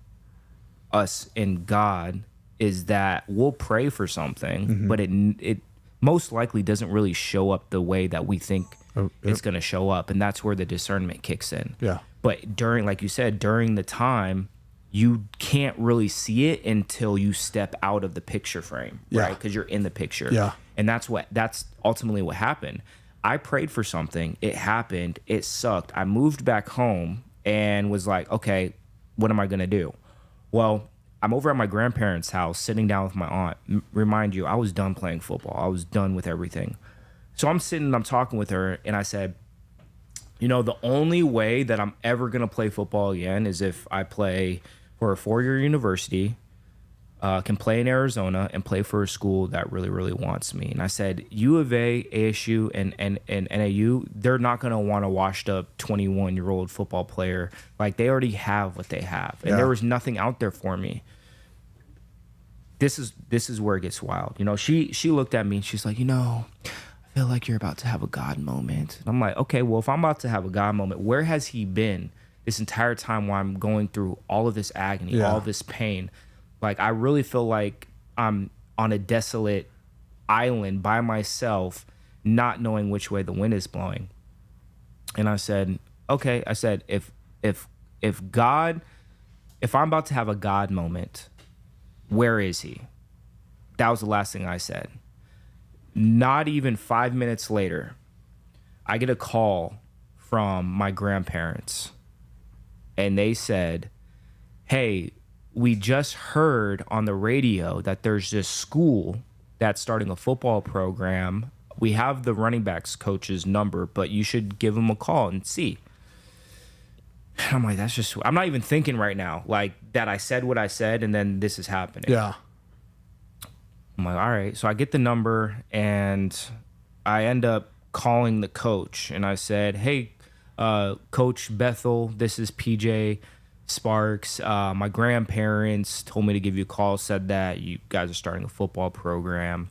us and God is that we'll pray for something, but it most likely doesn't really show up the way that we think it's going to show up, and that's where the discernment kicks in. Yeah. But during, like you said, during the time, you can't really see it until you step out of the picture frame, right? Because you're in the picture. Yeah. And that's ultimately what happened. I prayed for something. It happened. It sucked. I moved back home and was like, okay, what am I going to do? Well, I'm over at my grandparents' house sitting down with my aunt. Remind you, I was done playing football. I was done with everything. So I'm sitting and I'm talking with her, and I said, you know, the only way that I'm ever going to play football again is if I play for a 4-year university, can play in Arizona, and play for a school that really, really wants me. And I said, U of A, ASU, and NAU, they're not going to want a washed up 21-year-old football player. Like, they already have what they have. And there was nothing out there for me. This is where it gets wild. You know, she looked at me and she's like, you know, I feel like you're about to have a God moment. And I'm like, okay, well, if I'm about to have a God moment, where has he been this entire time while I'm going through all of this agony, all of this pain? Like, I really feel like I'm on a desolate island by myself, not knowing which way the wind is blowing. And I said, okay, I said, if I'm about to have a God moment, where is he? That was the last thing I said. Not even 5 minutes later, I get a call from my grandparents, and they said, hey, we just heard on the radio that there's this school that's starting a football program. We have the running backs coach's number, but you should give him a call and see. And I'm like, that's just, I'm not even thinking right now, like, that I said what I said and then this is happening. Yeah. I'm like, all right. So I get the number and I end up calling the coach, and I said, hey, Coach Bethel, this is PJ Sparks. My grandparents told me to give you a call, said that you guys are starting a football program,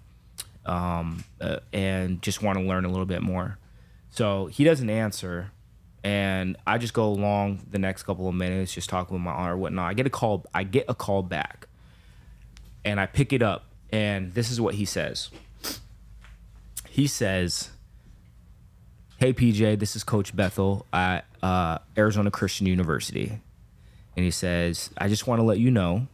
and just want to learn a little bit more. So he doesn't answer, and I just go along the next couple of minutes, just talking with my aunt or whatnot. I get a call back, and I pick it up, and this is what he says. He says, hey, PJ, this is Coach Bethel at Arizona Christian University. And he says, I just want to let you know,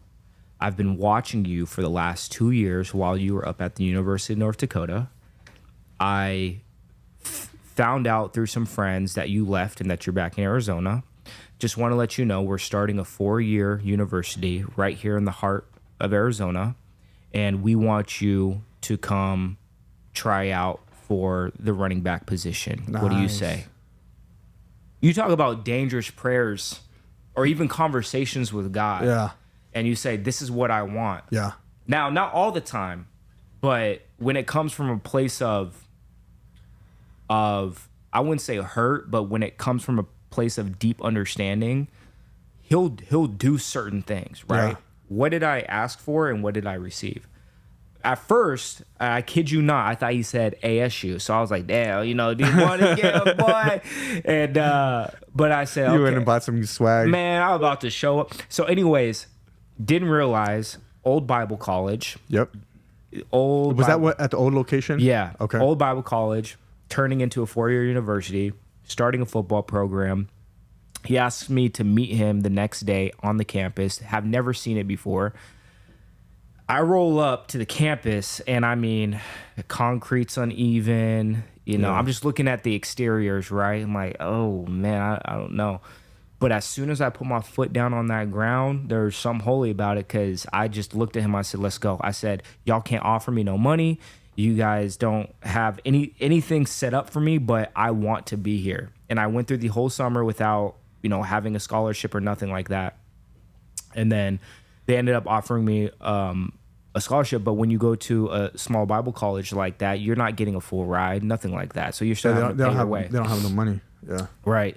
I've been watching you for the last 2 years while you were up at the University of North Dakota. I found out through some friends that you left and that you're back in Arizona. Just want to let you know we're starting a 4-year university right here in the heart of Arizona, and we want you to come try out for the running back position. Nice. What do you say? You talk about dangerous prayers or even conversations with God. Yeah. And you say, this is what I want. Yeah. Now, not all the time, but when it comes from a place of I wouldn't say hurt, but when it comes from a place of deep understanding, he'll do certain things, right? Yeah. What did I ask for and what did I receive? At first, I kid you not, I thought he said ASU. So I was like, damn, do you want to get a boy? And but I said, You went and bought some swag. Man, I was about to show up. So anyways, didn't realize Old Bible College. Yep. Was that what at the old location? Yeah. Okay. Old Bible College, turning into a 4-year university, starting a football program. He asked me to meet him the next day on the campus. Have never seen it before. I roll up to the campus, and I mean, the concrete's uneven. I'm just looking at the exteriors, right? I'm like, oh, man, I don't know. But as soon as I put my foot down on that ground, there's something holy about it because I just looked at him. I said, let's go. I said, y'all can't offer me no money. You guys don't have anything set up for me, but I want to be here. And I went through the whole summer without, having a scholarship or nothing like that. And then they ended up offering me a scholarship, but when you go to a small Bible college like that, you're not getting a full ride, nothing like that. So you're still having to pay your way. They don't have the money. Yeah. Right.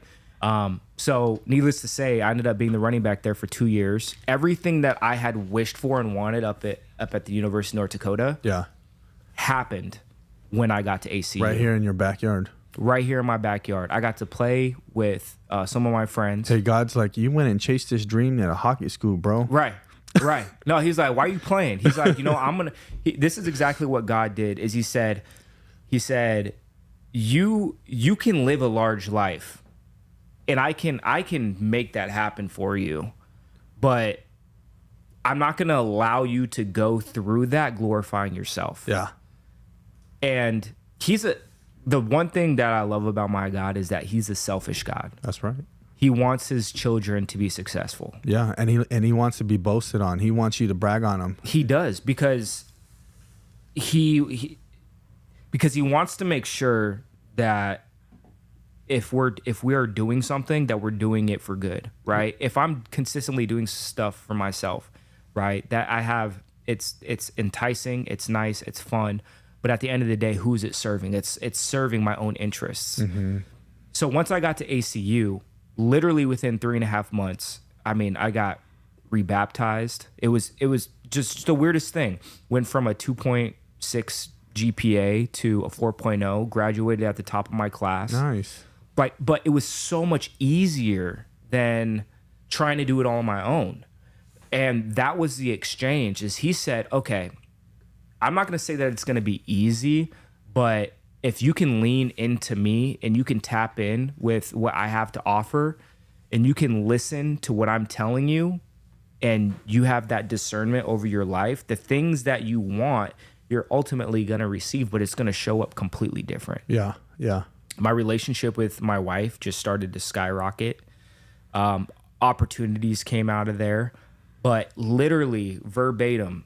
So needless to say, I ended up being the running back there for 2 years. Everything that I had wished for and wanted up at the University of North Dakota happened when I got to ACU. Right here in your backyard. Right here in my backyard. I got to play with some of my friends. Hey, God's like, you went and chased this dream at a hockey school, bro. Right. Right. No, he's like, why are you playing? He's like, this is exactly what God did. Is he said, you can live a large life, and I can make that happen for you, but I'm not going to allow you to go through that glorifying yourself. Yeah. And the one thing that I love about my God is that he's a selfish God. That's right. He wants his children to be successful. Yeah, and he wants to be boasted on. He wants you to brag on him. He does because he wants to make sure that if we are doing something, that we're doing it for good, right? If I'm consistently doing stuff for myself, right, that I have, it's enticing, it's nice, it's fun, but at the end of the day, who's it serving? It's serving my own interests. Mm-hmm. So once I got to ACU, literally within 3.5 months, I got rebaptized. It was just the weirdest thing. Went from a 2.6 GPA to a 4.0, graduated at the top of my class. Nice. But it was so much easier than trying to do it all on my own. And that was the exchange. Is he said, okay, I'm not going to say that it's going to be easy, but if you can lean into me and you can tap in with what I have to offer and you can listen to what I'm telling you and you have that discernment over your life, the things that you want, you're ultimately going to receive, but it's going to show up completely different. Yeah, yeah. My relationship with my wife just started to skyrocket. Opportunities came out of there, but literally verbatim,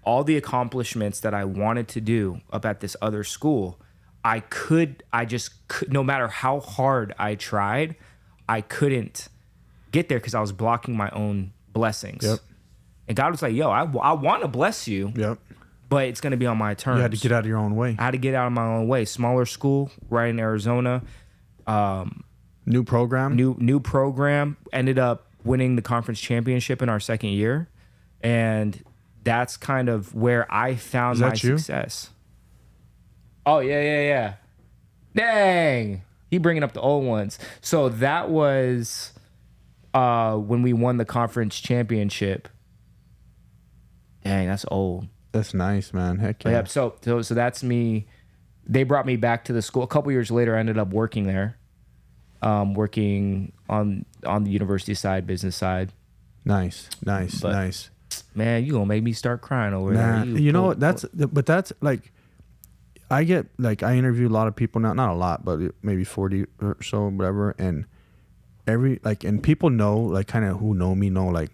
all the accomplishments that I wanted to do up at this other school, I just could, no matter how hard I tried, I couldn't get there because I was blocking my own blessings. Yep. And God was like, yo, I want to bless you. Yep. But it's going to be on my terms. You had to get out of your own way. I had to get out of my own way. Smaller school, right in Arizona. New program? New program. Ended up winning the conference championship in our second year. And that's kind of where I found my success. Oh, yeah. Dang. He bringing up the old ones. So that was when we won the conference championship. Dang, that's old. That's nice, man. Heck yeah. Yep. So that's me. They brought me back to the school. A couple years later, I ended up working there, working on the university side, business side. Nice. Man, you gonna make me start crying over there. You know what? That's like, I interview a lot of people now, not a lot, but maybe 40 or so, whatever. And and people know, like, kind of who know me know, like,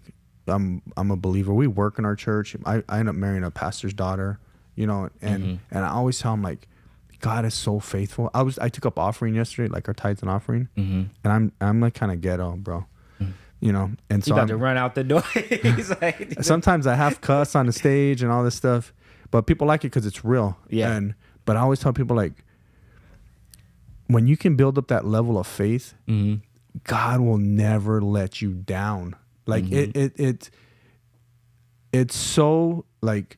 I'm a believer. We work in our church. I end up marrying a pastor's daughter, you know, and I always tell them, like, God is so faithful. I took up offering yesterday, like our tithes and offering, and I'm like kind of ghetto, bro. You know, and so you about to run out the door. He's like, sometimes I have cuss on the stage and all this stuff, but people like it because it's real. Yeah. But I always tell people, like, when you can build up that level of faith, God will never let you down. Like it's so, like,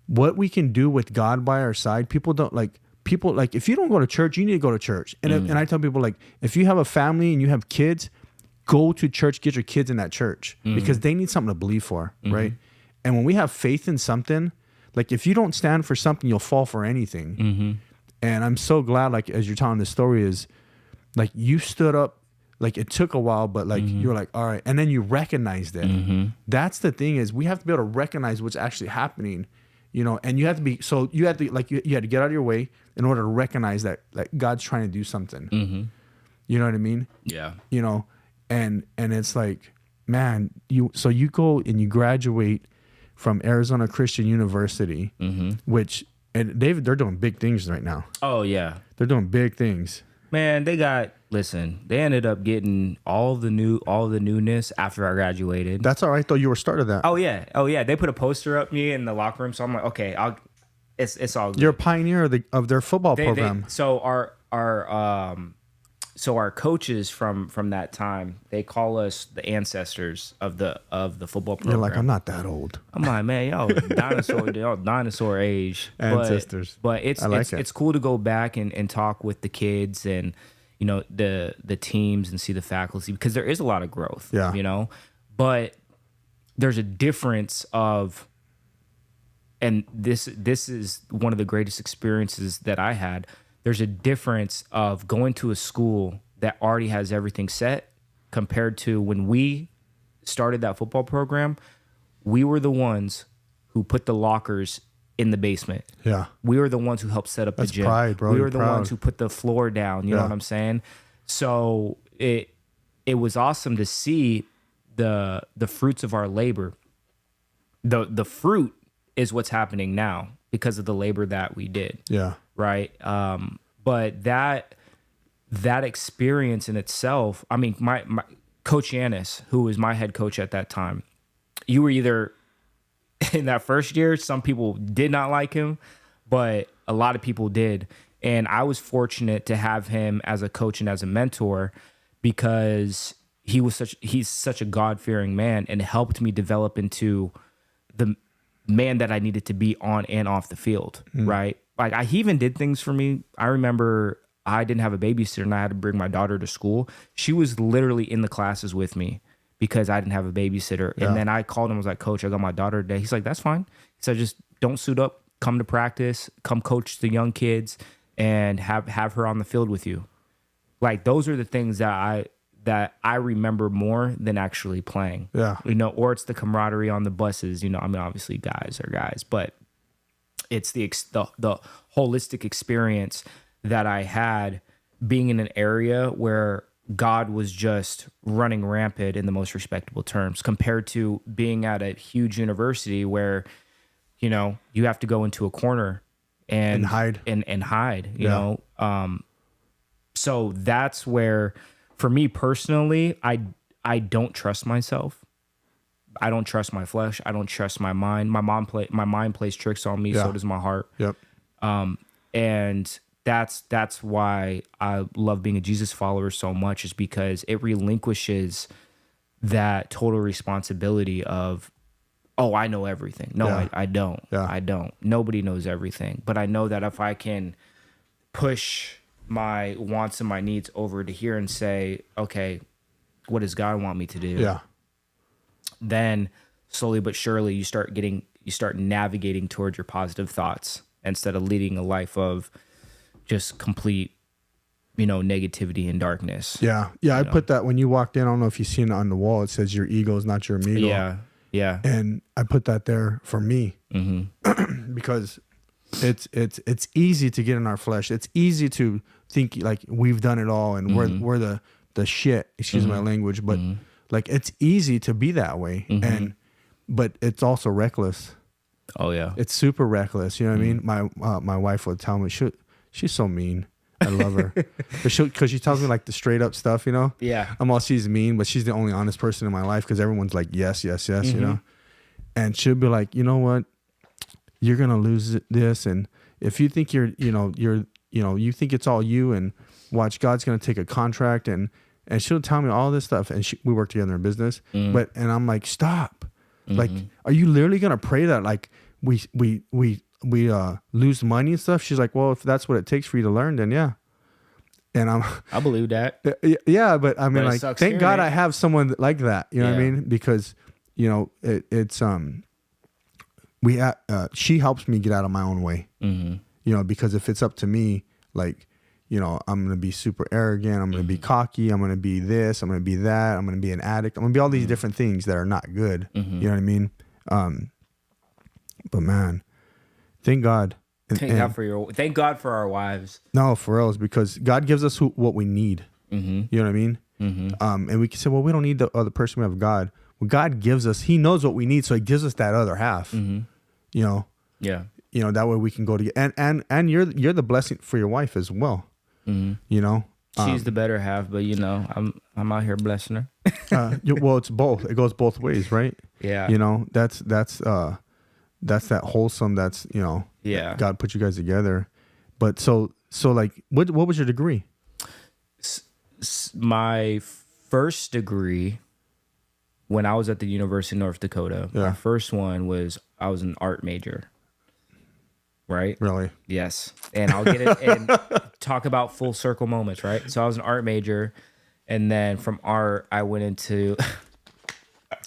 what we can do with God by our side. People, if you don't go to church, you need to go to church. And I tell people, like, if you have a family and you have kids, go to church, get your kids in that church because they need something to believe for, right? And when we have faith in something, like, if you don't stand for something, you'll fall for anything. And I'm so glad, like, as you're telling the story, is like you stood up. Like, it took a while, but like you were like, all right, and then you recognized it. That's the thing, is we have to be able to recognize what's actually happening, you know. And you have to be, so you had to, like, you had to get out of your way in order to recognize that, like, God's trying to do something. You know what I mean? Yeah. You know. And it's like, man, you go and you graduate from Arizona Christian University, which, and they're doing big things right now. Oh yeah, they're doing big things. Man, they ended up getting all the newness after I graduated. That's all right though. You were started that. Oh yeah. They put a poster up me in the locker room, so I'm like, okay, it's all good. You're a pioneer of their football program. So our coaches from that time, they call us the ancestors of the football program. You're like, I'm not that old. I'm like, man, y'all dinosaur age. Ancestors. But it's cool to go back and talk with the kids and, you know, the teams and see the faculty, because there is a lot of growth. Yeah. You know? But there's a difference of, and this is one of the greatest experiences that I had. There's a difference of going to a school that already has everything set compared to when we started that football program. We were the ones who put the lockers in the basement. Yeah. We were the ones who helped set up the gym. Pride, bro. We were the ones who put the floor down. You know what I'm saying? So it was awesome to see the fruits of our labor. The fruit is what's happening now because of the labor that we did. Yeah. Right. But that experience in itself, I mean, my Coach Yanis, who was my head coach at that time, you were either in that first year, some people did not like him, but a lot of people did. And I was fortunate to have him as a coach and as a mentor because he's such a God-fearing man and helped me develop into the man that I needed to be on and off the field. Right. Like, he even did things for me. I remember I didn't have a babysitter and I had to bring my daughter to school. She was literally in the classes with me because I didn't have a babysitter. Yeah. And then I called him, I was like, Coach, I got my daughter today. He's like, that's fine. He said, just don't suit up, come to practice, come coach the young kids and have her on the field with you. Like, those are the things that I remember more than actually playing. Yeah. You know, or it's the camaraderie on the buses. You know, I mean, obviously guys are guys, but it's the holistic experience that I had being in an area where God was just running rampant in the most respectable terms, compared to being at a huge university where, you know, you have to go into a corner and hide and hide, you know? So that's where, for me personally, I don't trust myself. I don't trust my flesh. I don't trust my mind. My mind plays tricks on me. So does my heart. Yep. And that's why I love being a Jesus follower so much, is because it relinquishes that total responsibility of, oh, I know everything. No, I don't. Yeah. I don't. Nobody knows everything. But I know that if I can push my wants and my needs over to here and say, okay, what does God want me to do? Yeah. Then slowly but surely you start navigating towards your positive thoughts instead of leading a life of just complete, you know, negativity and darkness. Yeah. Yeah. I put that when you walked in, I don't know if you've seen it on the wall. It says your ego is not your amigo. Yeah. Yeah. And I put that there for me because it's easy to get in our flesh. It's easy to think like we've done it all and we're the shit, excuse my language, but like it's easy to be that way. But it's also reckless. Oh yeah. It's super reckless. You know what I mean? My wife would tell me she's so mean. I love her, but because she tells me like the straight up stuff. You know? Yeah. I'm all, she's mean, but she's the only honest person in my life because everyone's like yes, yes, yes. You know? And she'll be like, you know what? You're gonna lose this, and if you think you think it's all you, and watch, God's gonna take a contract, and she'll tell me all this stuff, and we work together in business, and I'm like, stop, like, are you literally gonna pray that like we lose money and stuff? She's like, well, if that's what it takes for you to learn, then yeah. And I believe that. Yeah, but I mean, like, thank God I have someone like that. You know what I mean? Because she helps me get out of my own way. You know, because if it's up to me, like, you know, I'm gonna be super arrogant. I'm gonna be cocky. I'm gonna be this. I'm gonna be that. I'm gonna be an addict. I'm gonna be all these different things that are not good. You know what I mean? But man, thank God. Thank God for our wives. No, for real, because God gives us what we need. You know what I mean? And we can say, well, we don't need the other person. We have God. Well, God gives us. He knows what we need, so He gives us that other half. You know. Yeah. You know, that way we can go together. And you're the blessing for your wife as well. You know. She's the better half, but you know, I'm out here blessing her. Well, it's both. It goes both ways, right? Yeah. You know, that's that wholesome. That's, you know. Yeah. God put you guys together. But so like, what was your degree? My first degree, when I was at the University of North Dakota, my first one was, I was an art major. Right? Really? Yes. And I'll get it and talk about full circle moments, right? So I was an art major, and then from art I went into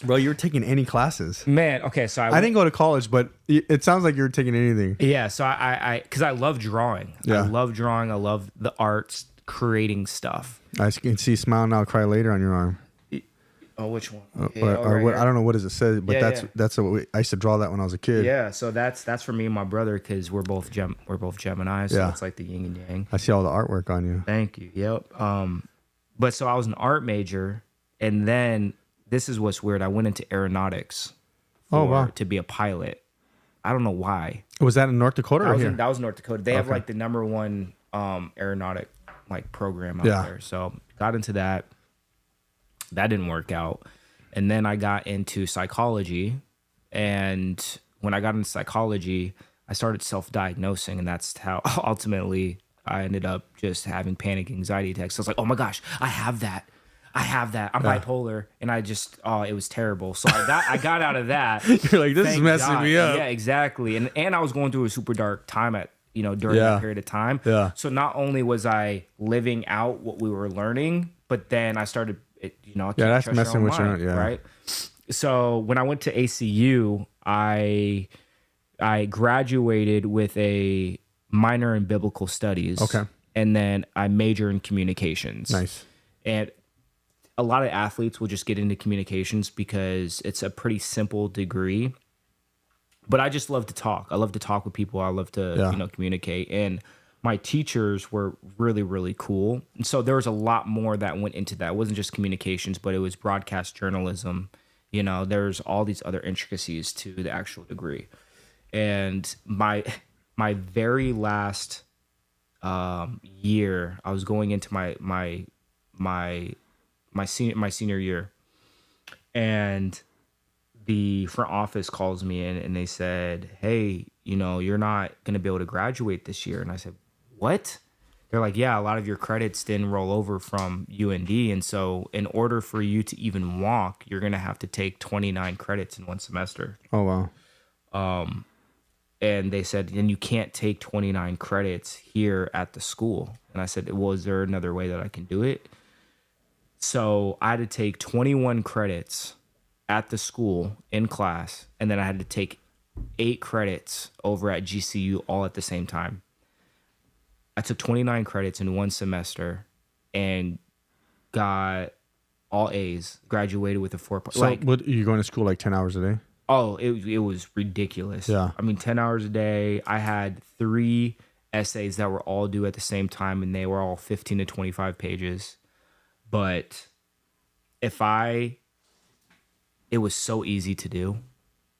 Bro, you were taking any classes? Man, okay, so I didn't go to college, but it sounds like you were taking anything. Yeah, so I because I love drawing. Yeah. I love drawing. I love the arts, creating stuff. I can see smile now, cry later on your arm. Oh, which one? Or what? I don't know what does it say, but that's what I used to draw that when I was a kid. Yeah, so that's for me and my brother, because we're both Geminis. So it's like the yin and yang. I see all the artwork on you. Thank you. Yep. But so I was an art major, and then this is what's weird. I went into aeronautics. To be a pilot. I don't know why. Was that in North Dakota or here? That was North Dakota. They have like the #1 aeronautic like program out there. So got into that. That didn't work out. And then I got into psychology. And when I got into psychology, I started self-diagnosing. And that's how ultimately I ended up just having panic anxiety attacks. So I was like, oh my gosh, I have that. I'm bipolar. And I just, it was terrible. So I got out of that. You're like, this is messing me up. Yeah, exactly. And I was going through a super dark time during that period of time. Yeah. So not only was I living out what we were learning, but then I started, that's messing with your mind, right? So when I went to ACU, I graduated with a minor in biblical studies. Okay. And then I major in communications. Nice. And a lot of athletes will just get into communications because it's a pretty simple degree. But I just love to talk. I love to talk with people. I love to, communicate. And my teachers were really, really cool. And so there was a lot more that went into that. It wasn't just communications, but it was broadcast journalism. There's all these other intricacies to the actual degree. And my very last year, I was going into my senior year, and the front office calls me in and they said, hey, you're not going to be able to graduate this year. And I said, what? They're like, yeah, a lot of your credits didn't roll over from UND. And so in order for you to even walk, you're going to have to take 29 credits in one semester. Oh, wow. And they said, then you can't take 29 credits here at the school. And I said, well, is there another way that I can do it? So I had to take 21 credits at the school in class, and then I had to take 8 credits over at GCU all at the same time. I took 29 credits in one semester and got all A's, graduated with a 4.0. So what, you going to school like 10 hours a day? Oh, it was ridiculous. Yeah. I mean, 10 hours a day. I had 3 essays that were all due at the same time, and they were all 15 to 25 pages. But it was so easy to do.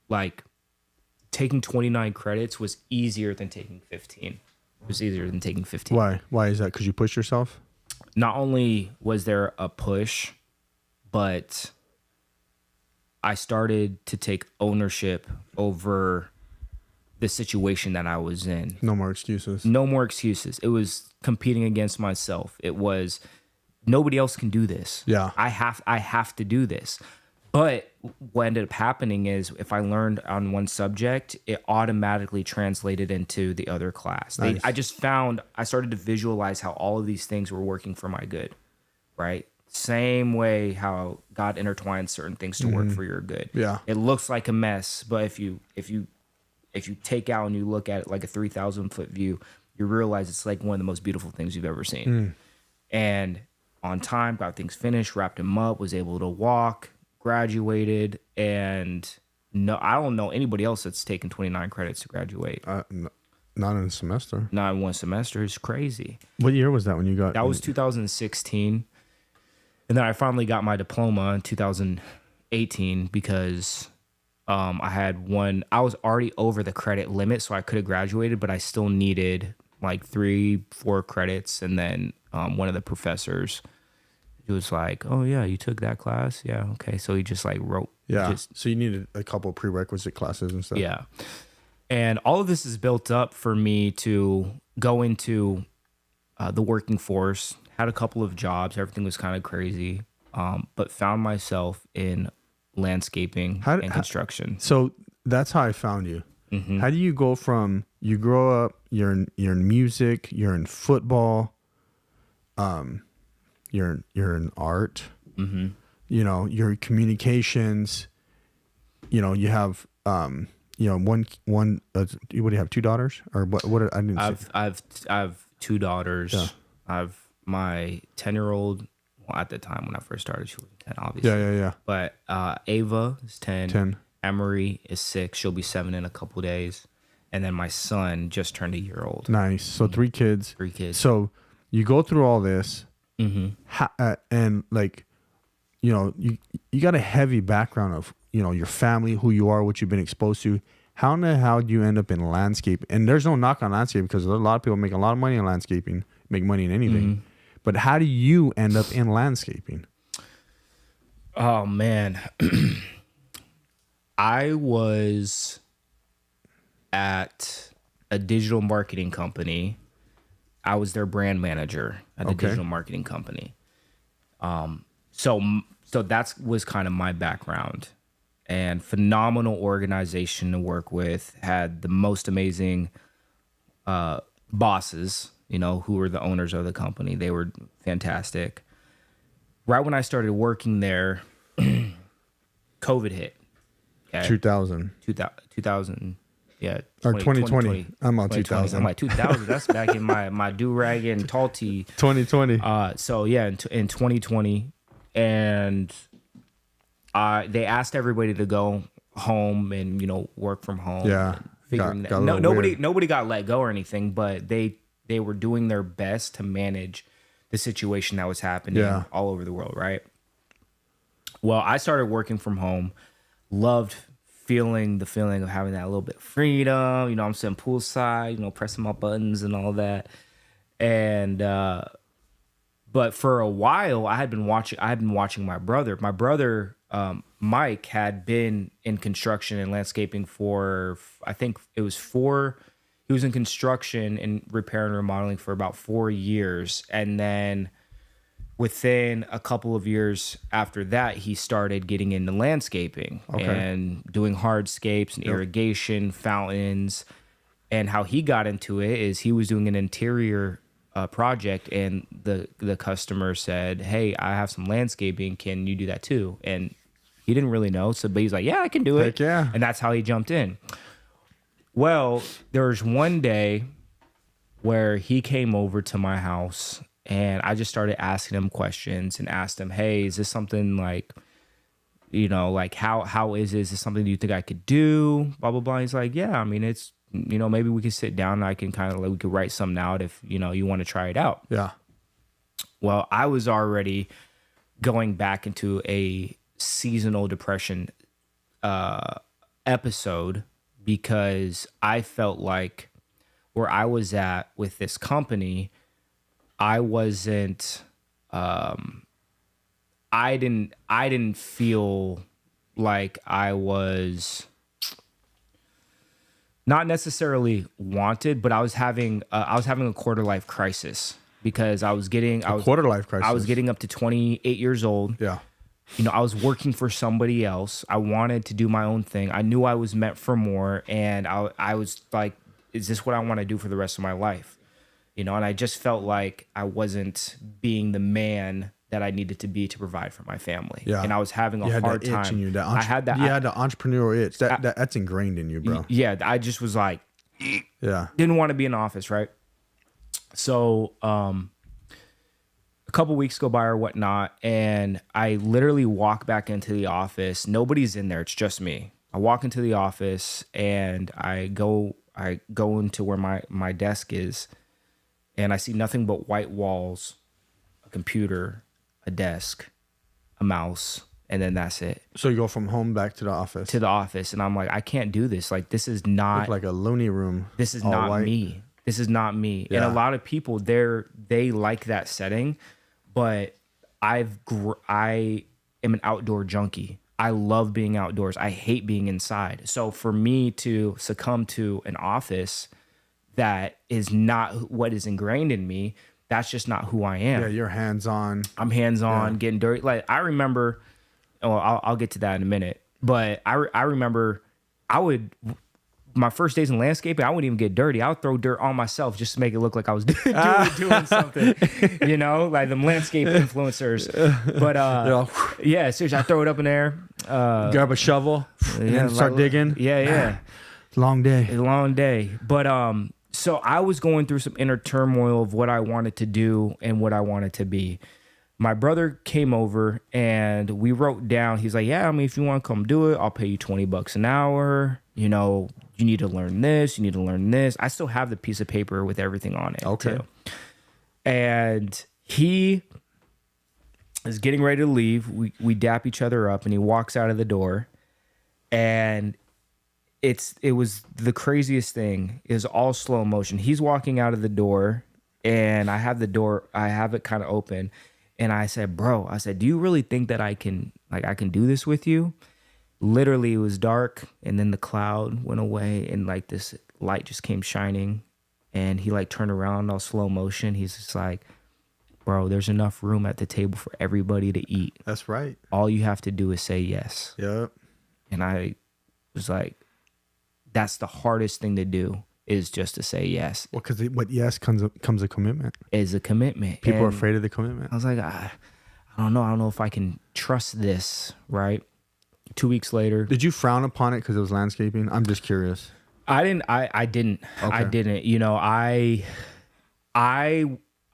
Like, taking 29 credits was easier than taking 15. It was easier than taking 15. Why is that? Because you push yourself? Not only was there a push, but I started to take ownership over the situation that I was in. No more excuses. No more excuses. It was competing against myself. It was nobody else can do this. Yeah. I have to do this. But what ended up happening is if I learned on one subject, it automatically translated into the other class. Nice. I started to visualize how all of these things were working for my good, right? Same way how God intertwines certain things to work for your good. Yeah. It looks like a mess, but if you take out and you look at it like a 3,000 foot view, you realize it's like one of the most beautiful things you've ever seen. And on time, got things finished, wrapped him up, was able to walk, graduated, and no, I don't know anybody else that's taken 29 credits to graduate. Not in a semester. Not in one semester. It's crazy. What year was that when you got? That was 2016. And then I finally got my diploma in 2018 because I was already over the credit limit, so I could have graduated, but I still needed like 3-4 credits. And then one of the professors, he was like, "Oh yeah, you took that class? Yeah, okay." So he just like wrote. Yeah. So you needed a couple of prerequisite classes and stuff. Yeah. And all of this is built up for me to go into the working force. Had a couple of jobs. Everything was kind of crazy, but found myself in landscaping and construction. So that's how I found you. Mm-hmm. How do you go from you grow up, you're in music, you're in football, you're in art, mm-hmm. you know, your communications, you know, you have you know, one what do you have, 2 daughters or what I didn't I've 2 daughters. Yeah. I've my 10-year-old, well, at the time when I first started, she was 10, obviously. Yeah. But Ava is 10. 10. Emery is 6. She'll be 7 in a couple days. And then my son just turned a year old. Nice. So 3 kids. 3 kids. So you go through all this, mm-hmm. And like, you know, you got a heavy background of, you know, your family, who you are, what you've been exposed to. How in the hell do you end up in landscape? And there's no knock on landscape because a lot of people make a lot of money in landscaping, make money in anything. Mm-hmm. But how do you end up in landscaping? Oh, man. I was at a digital marketing company. I was their brand manager at the digital marketing company. So that was kind of my background. And phenomenal organization to work with. Had the most amazing bosses, you know, who were the owners of the company. They were fantastic. Right when I started working there, COVID hit. Okay? 2000. Yeah. Or 2020. I'm on 2000. I'm like 2000. That's back in my do-rag and tall tee. 2020. So yeah, in 2020. And they asked everybody to go home and, you know, work from home. Yeah. Nobody got let go or anything, but they were doing their best to manage the situation that was happening all over the world, right? Well, I started working from home, loved feeling the feeling of having that little bit of freedom. You know, I'm sitting poolside, you know, pressing my buttons and all that. And but for a while, I had been watching my brother. My brother, Mike, had been in construction and landscaping for, I think it was he was in construction and repair and remodeling for about 4 years. And then within a couple of years after that, he started getting into landscaping and doing hardscapes and irrigation, fountains. And how he got into it is he was doing an interior project, and the customer said, "Hey, I have some landscaping. Can you do that too?" And he didn't really know, but he's like, "Yeah, I can do it." Heck yeah. And that's how he jumped in. Well, there was one day where he came over to my house, and I just started asking him questions and asked him, "Hey, is this something like, you know, like how is this? Is this something you think I could do?" Blah blah blah. He's like, "Yeah, I mean, it's, you know, maybe we can sit down and I can kind of we could write something out if, you know, you want to try it out." Yeah. Well, I was already going back into a seasonal depression episode because I felt like where I was at with this company, I wasn't, I didn't feel like I was not necessarily wanted, but I was having a quarter life crisis because I was getting quarter life crisis. I was getting up to 28 years old. Yeah. You know, I was working for somebody else. I wanted to do my own thing. I knew I was meant for more, and I was like, is this what I want to do for the rest of my life? You know, and I just felt like I wasn't being the man that I needed to be to provide for my family. Yeah. And I was having a hard that itch time. in you. I had that. You had the entrepreneurial itch. That's ingrained in you, bro. Yeah, I just was like, yeah, didn't want to be in office, right? So, a couple weeks go by or whatnot, and I literally walk back into the office. Nobody's in there. It's just me. I walk into the office and I go into where my desk is, and I see nothing but white walls, a computer, a desk, a mouse, and then that's it. So you go from home back to the office. To the office, and I'm like, I can't do this. Like, this is not... Look like a loony room. This is not white. Me. This is not me. Yeah. And a lot of people, they like that setting, but I am an outdoor junkie. I love being outdoors. I hate being inside. So for me to succumb to an office that is not what is ingrained in me, that's just not who I am. Yeah, you're hands-on. I'm hands-on, getting dirty. Like, I remember, I'll get to that in a minute, but I remember my first days in landscaping, I wouldn't even get dirty. I would throw dirt on myself just to make it look like I was doing something, you know, like them landscape influencers. But yeah, seriously, I throw it up in there. Grab a shovel and start digging. Yeah. Long day. A long day. But so I was going through some inner turmoil of what I wanted to do and what I wanted to be. My brother came over and we wrote down, he's like, yeah, I mean, if you want to come do it, I'll pay you $20 an hour. You know, you need to learn this, you need to learn this. I still have the piece of paper with everything on it. Okay. Too. And he is getting ready to leave. We dap each other up and he walks out of the door, and it was the craziest thing. It was all slow motion. He's walking out of the door and I have it kind of open. And I said, bro, do you really think that I can do this with you? Literally, it was dark, and then the cloud went away, and like this light just came shining, and he like turned around all slow motion. He's just like, bro, there's enough room at the table for everybody to eat. That's right. All you have to do is say yes. Yep. And I was like, that's the hardest thing to do, is just to say yes. Well, because what yes comes a commitment. Is a commitment. People are afraid of the commitment. I was like, I don't know. I don't know if I can trust this, right? 2 weeks later. Did you frown upon it because it was landscaping? I'm just curious. I didn't. Okay. I didn't. You know, I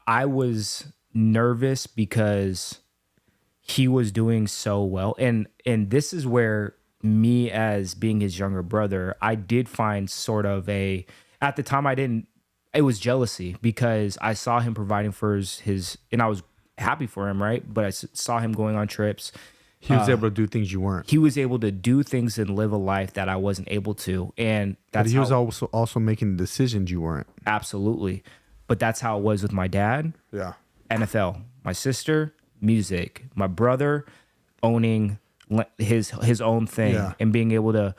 was nervous because he was doing so well, and this is where me, as being his younger brother, I did find sort of at the time it was jealousy, because I saw him providing for his and I was happy for him, right? But I saw him going on trips. He was able to do things you weren't. He was able to do things and live a life that I wasn't able to. And but he was also making decisions you weren't. Absolutely. But that's how it was with my dad. Yeah. NFL. My sister, music. My brother owning his own thing, and being able to,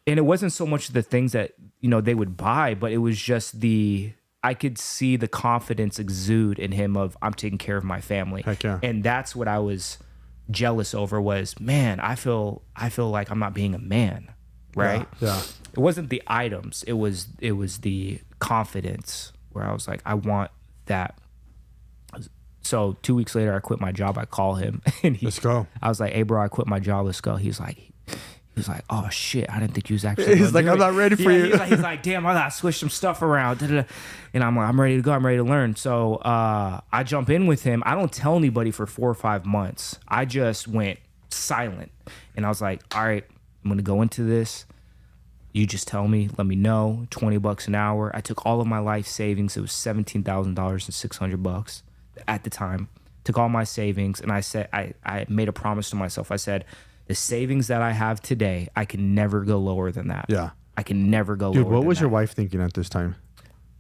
and it wasn't so much the things that, you know, they would buy, but it was just I could see the confidence exude in him of, I'm taking care of my family. Heck yeah. And that's what I was jealous over, was, man, I feel like I'm not being a man, right? Yeah. It wasn't the items, it was the confidence, where I was like, I want that. So 2 weeks later, I quit my job. I call him and let's go. I was like, hey bro, I quit my job, let's go. He was like, oh shit, I didn't think you was actually he's like, I'm not ready for you. He's like, damn, I gotta switch some stuff around. And I'm like, I'm ready to go, I'm ready to learn. So I jump in with him. I don't tell anybody for 4 or 5 months. I just went silent. And I was like, all right, I'm gonna go into this. You just tell me, let me know. $20 an hour. I took all of my life savings. It was $17,000 and $600 at the time. Took all my savings, and I said, I made a promise to myself. I said, the savings that I have today, I can never go lower than that. Yeah. I can never go Dude, lower what than was your that. wife thinking at this time?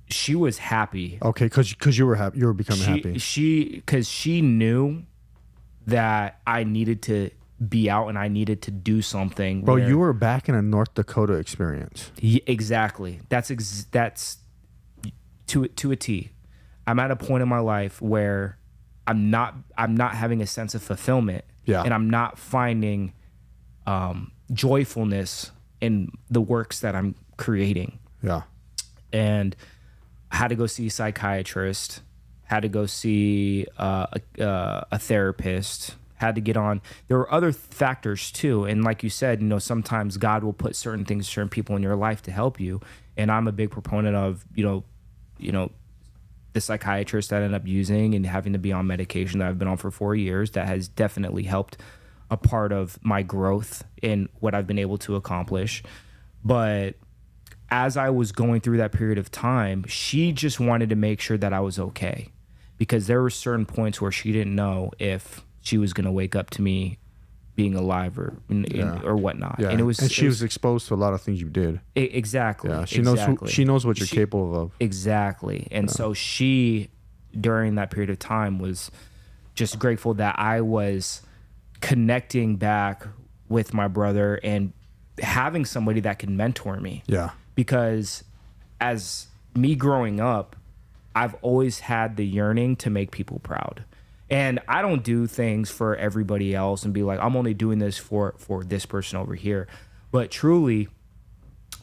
She was happy. Okay, because you were happy. You were becoming happy. Because she knew that I needed to be out and I needed to do something. Bro, you were back in a North Dakota experience. Exactly. That's to a T. I'm at a point in my life where I'm not having a sense of fulfillment. Yeah. And I'm not finding joyfulness in the works that I'm creating. Yeah. And I had to go see a psychiatrist, had to go see a therapist, had to get on. There were other factors too. And like you said, you know, sometimes God will put certain things, certain people in your life to help you. And I'm a big proponent of, you know, the psychiatrist that I ended up using and having to be on medication that I've been on for 4 years. That has definitely helped a part of my growth in what I've been able to accomplish. But as I was going through that period of time, she just wanted to make sure that I was okay, because there were certain points where she didn't know if she was going to wake up to me being alive or whatnot. Yeah. And she was exposed to a lot of things you did. Exactly. Yeah. She knows what you're capable of. Exactly. And so she, during that period of time, was just grateful that I was connecting back with my brother and having somebody that could mentor me. Yeah. Because as me growing up, I've always had the yearning to make people proud. And I don't do things for everybody else and be like, I'm only doing this for this person over here. But truly,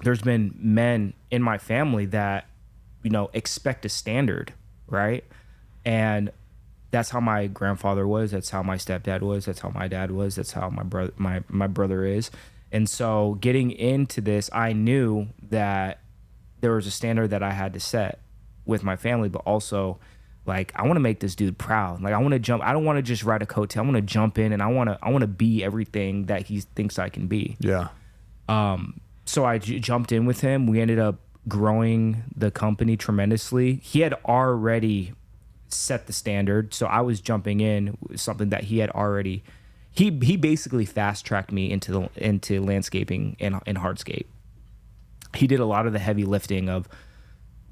there's been men in my family that, you know, expect a standard, right? And that's how my grandfather was. That's how my stepdad was. That's how my dad was. That's how my brother is. And so getting into this, I knew that there was a standard that I had to set with my family, but also, like, I want to make this dude proud. Like, I want to jump. I don't want to just ride a coattail. I want to jump in and I want to be everything that he thinks I can be. Yeah. So I jumped in with him. We ended up growing the company tremendously. He had already set the standard, so I was jumping in with something that he had already. He basically fast tracked me into landscaping and hardscape. He did a lot of the heavy lifting of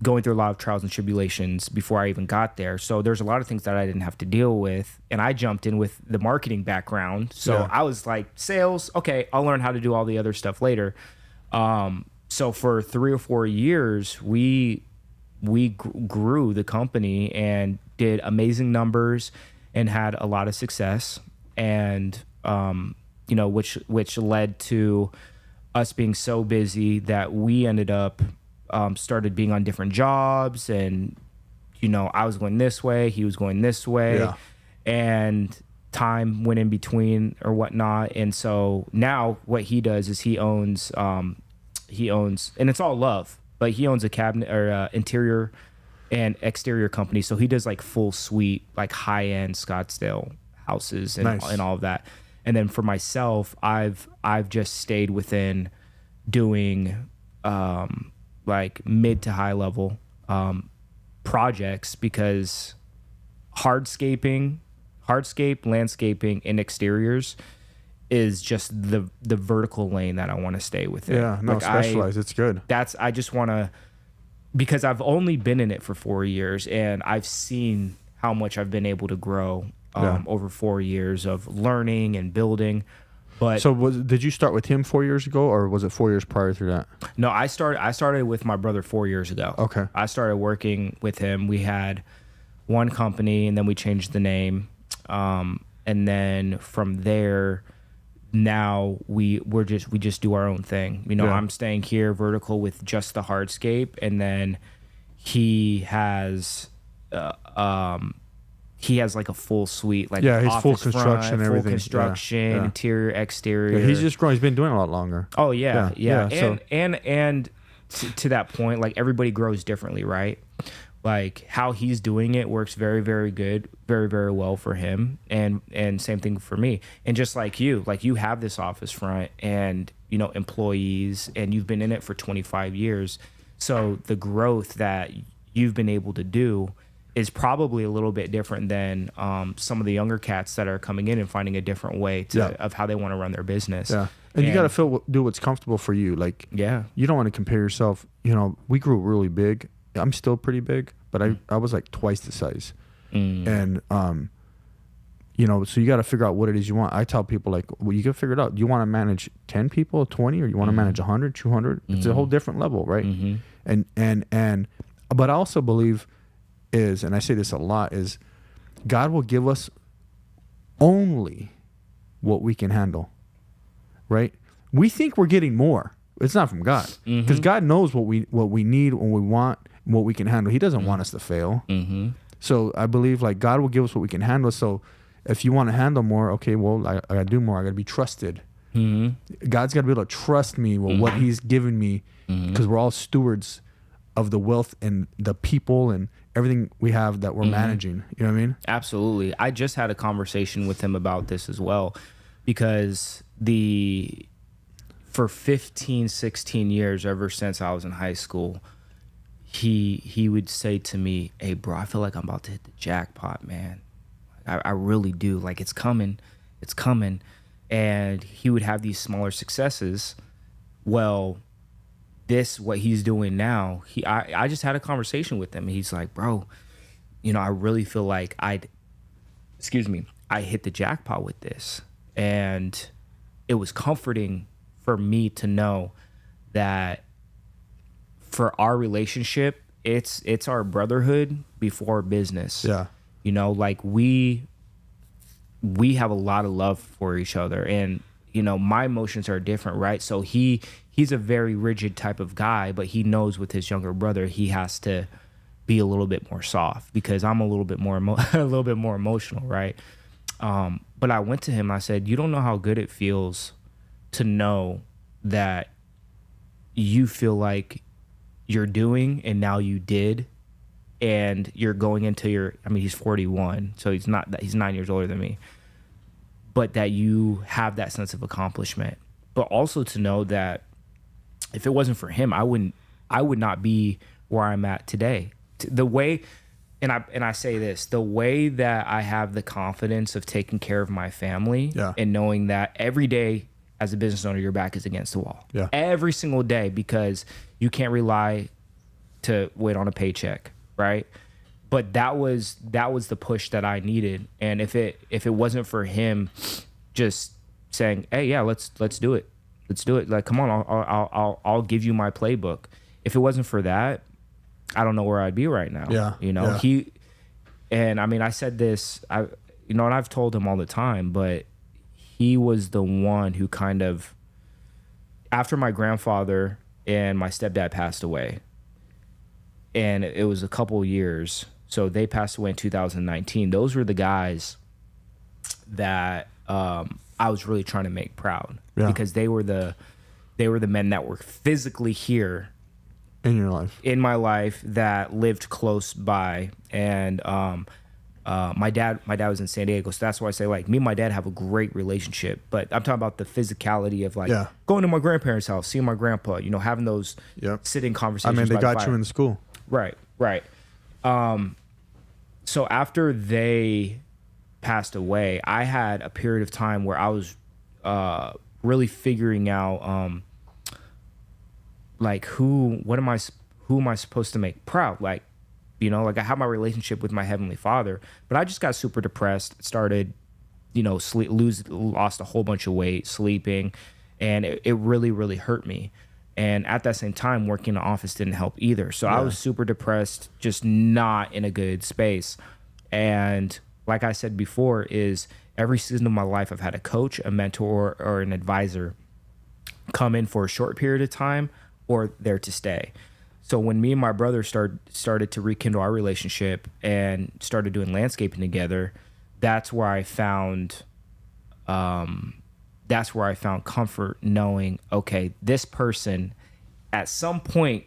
going through a lot of trials and tribulations before I even got there. So there's a lot of things that I didn't have to deal with. And I jumped in with the marketing background. So I was like, sales, okay, I'll learn how to do all the other stuff later. So for 3 or 4 years, we grew the company and did amazing numbers and had a lot of success. And, you know, which led to us being so busy that we ended up started being on different jobs, and, you know, I was going this way, he was going this way, and time went in between or whatnot. And so now what he does is he owns, and it's all love, but he owns a cabinet or interior and exterior company. So he does like full suite, like high end Scottsdale houses and Nice. and all of that. And then for myself, I've just stayed within doing like mid to high level projects, because hardscape, landscaping, and exteriors is just the vertical lane that I want to stay within. Yeah, no, like specialize. It's good. I just want to, because I've only been in it for 4 years, and I've seen how much I've been able to grow over 4 years of learning and building. But so did you start with him 4 years ago, or was it 4 years prior to that? No, I started with my brother 4 years ago. Okay. I started working with him. We had one company, and then we changed the name. And then from there, now we just do our own thing. You know, I'm staying here vertical with just the hardscape, and then he has like a full suite, like he's full office construction, front, everything. full construction, interior, exterior. Yeah, he's just growing. He's been doing it a lot longer. Oh yeah. So, And to that point, like, everybody grows differently, right? Like, how he's doing it works very, very good, very, very well for him, and same thing for me. And just like you have this office front and, you know, employees, and you've been in it for 25 years. So the growth that you've been able to do is probably a little bit different than some of the younger cats that are coming in and finding a different way of how they want to run their business. Yeah. And you got to do what's comfortable for you. Like, you don't want to compare yourself. You know, we grew really big. I'm still pretty big, but I was like twice the size. And, you know, so you got to figure out what it is you want. I tell people, like, well, you got to figure it out. Do you want to manage 10 people, 20, or you want to manage 100, 200? It's a whole different level, right? But I also believe and I say this a lot, is God will give us only what we can handle, right? We think we're getting more. It's not from God, because God knows what we need, what we want, what we can handle. He doesn't want us to fail. So I believe, like, God will give us what we can handle. So if you want to handle more, okay, well, I got to do more. I got to be trusted. God's got to be able to trust me with what he's given me, because we're all stewards of the wealth and the people and everything we have that we're managing. You know what I mean? Absolutely. I just had a conversation with him about this as well, because for 15, 16 years, ever since I was in high school, he would say to me, "Hey, bro, I feel like I'm about to hit the jackpot, man. I really do. Like, it's coming. It's coming." And he would have these smaller successes. Well, what he's doing now, I just had a conversation with him. He's like, "Bro, you know, I really feel like I hit the jackpot with this." And it was comforting for me to know that for our relationship, it's our brotherhood before business. Yeah. You know, like, we have a lot of love for each other, and, you know, my emotions are different, right? So he's a very rigid type of guy, but he knows with his younger brother, he has to be a little bit more soft, because I'm a little bit more emotional, right? But I went to him, I said, "You don't know how good it feels to know that you feel like you're doing, and now you did, and you're going into he's 41, so he's 9 years older than me, but that you have that sense of accomplishment." But also to know that if it wasn't for him, I would not be where I'm at today. The way, and I say this, the way that I have the confidence of taking care of my family, and knowing that every day as a business owner, your back is against the wall. Yeah. Every single day, because you can't rely to wait on a paycheck, right? But that was the push that I needed. And if it wasn't for him just saying, "Hey, yeah, let's do it. Let's do it. Like, come on, I'll give you my playbook." If it wasn't for that, I don't know where I'd be right now. Yeah. You know, I said this, and I've told him all the time, but he was the one who kind of, after my grandfather and my stepdad passed away, and it was a couple years, so they passed away in 2019. Those were the guys that I was really trying to make proud, because they were the men that were physically here in my life, that lived close by. And my dad was in San Diego, so that's why I say, like, me and my dad have a great relationship. But I'm talking about the physicality of, like, going to my grandparents' house, seeing my grandpa, having those sitting conversations. I mean, they got you in school. Right. So after they passed away, I had a period of time where I was really figuring out, like, who am I supposed to make proud? Like, like, I have my relationship with my Heavenly Father, but I just got super depressed, started, lost a whole bunch of weight, sleeping, and it really, really hurt me. And at that same time, working in the office didn't help either. So I was super depressed, just not in a good space. And like I said before, is every season of my life, I've had a coach, a mentor, or an advisor come in for a short period of time, or there to stay. So when me and my brother started to rekindle our relationship and started doing landscaping together, that's where I found comfort, knowing, okay, this person at some point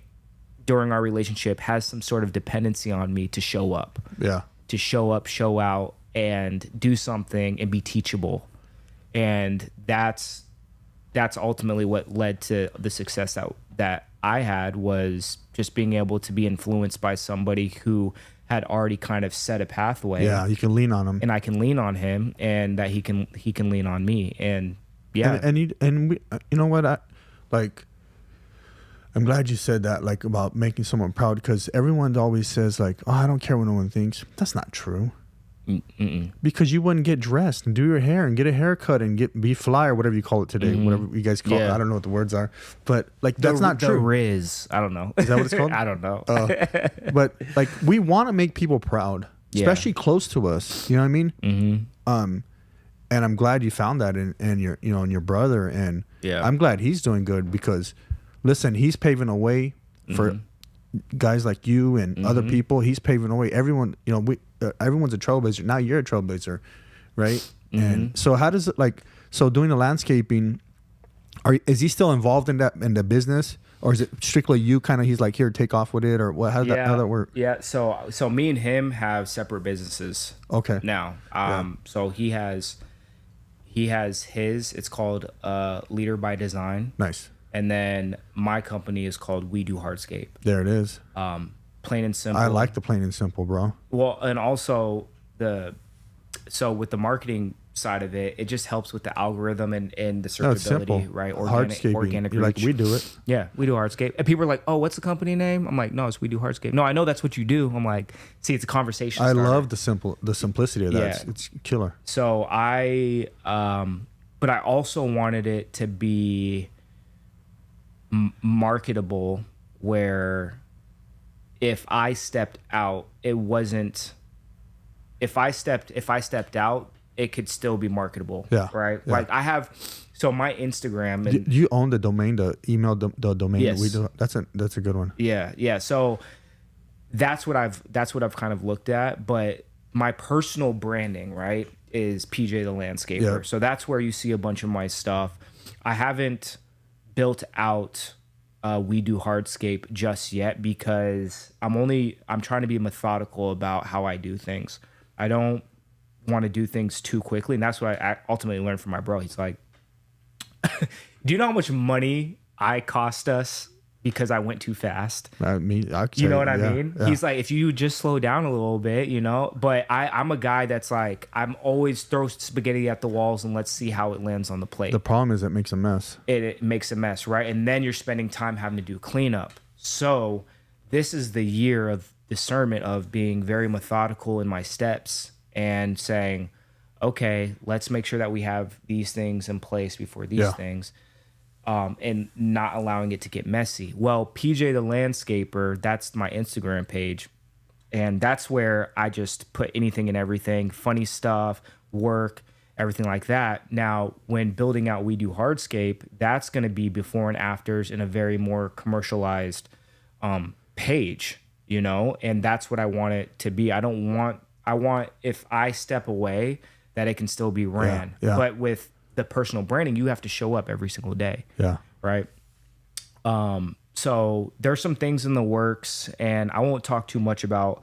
during our relationship has some sort of dependency on me to show up. Yeah. To show up, show out, and do something and be teachable. And that's ultimately what led to the success that I had, was just being able to be influenced by somebody who had already kind of set a pathway. Yeah, you can lean on him, and I can lean on him, and that he can lean on me, and yeah. And we, you know what, I'm glad you said that, like, about making someone proud, because everyone always says, like, oh, I don't care what no one thinks. That's not true. Mm-mm. Because you wouldn't get dressed and do your hair and get a haircut and be fly or whatever you call it today, whatever you guys call it. I don't know what the words are, but like that's not true. The Riz, I don't know. Is that what it's called? I don't know. But like we want to make people proud, especially close to us. You know what I mean? Mm-hmm. And I'm glad you found that in your, you know, in your brother, and I'm glad he's doing good, because listen, he's paving a way for guys like you and other people. He's paving a way. Everyone, you know, everyone's a trailblazer. Now you're a trailblazer, right? And so how does it, like, so doing the landscaping, is he still involved in the business, or is it strictly you kind of, he's like, here, take off with it, or what? How that work? Yeah. So me and him have separate businesses. Okay. Now, so he has his, it's called Leader by Design. Nice. And then my company is called We Do Hardscape. There it is. Plain and simple. I like the plain and simple, bro. Well, and also so with the marketing side of it, it just helps with the algorithm and the searchability, right? Organic reach. Like, we do it. Yeah, We Do Hardscape. And people are like, oh, what's the company name? I'm like, no, it's We Do Hardscape. No, I know that's what you do. I'm like, see, it's a conversation starter. I love the simplicity of that. Yeah. It's killer. So but I also wanted it to be marketable, where if I stepped out, it wasn't. If I stepped out, it could still be marketable. Yeah. Right. Yeah. Like I have. So my Instagram. And you own the domain, the email, the domain. Yes. That we do. That's a good one. Yeah. Yeah. So that's what I've kind of looked at. But my personal branding, right, is PJ the Landscaper. Yeah. So that's where you see a bunch of my stuff. I haven't built out We Do Hardscape just yet, because I'm trying to be methodical about how I do things. I don't want to do things too quickly, and that's what I ultimately learned from my bro. He's like, do you know how much money I cost us because I went too fast? You know what I mean? Yeah. He's like, if you just slow down a little bit, you know. But I'm a guy that's like, I'm always throw spaghetti at the walls and let's see how it lands on the plate. The problem is it makes a mess. It makes a mess, right? And then you're spending time having to do cleanup. So this is the year of discernment, of being very methodical in my steps and saying, okay, let's make sure that we have these things in place before these things. And not allowing it to get messy. Well, PJ the Landscaper, that's my Instagram page. And that's where I just put anything and everything, funny stuff, work, everything like that. Now, when building out We Do Hardscape, that's going to be before and afters in a very more commercialized page, you know? And that's what I want it to be. I want, if I step away, that it can still be ran. Yeah. But with the personal branding, you have to show up every single day. Yeah. Right. So there's some things in the works, and I won't talk too much about,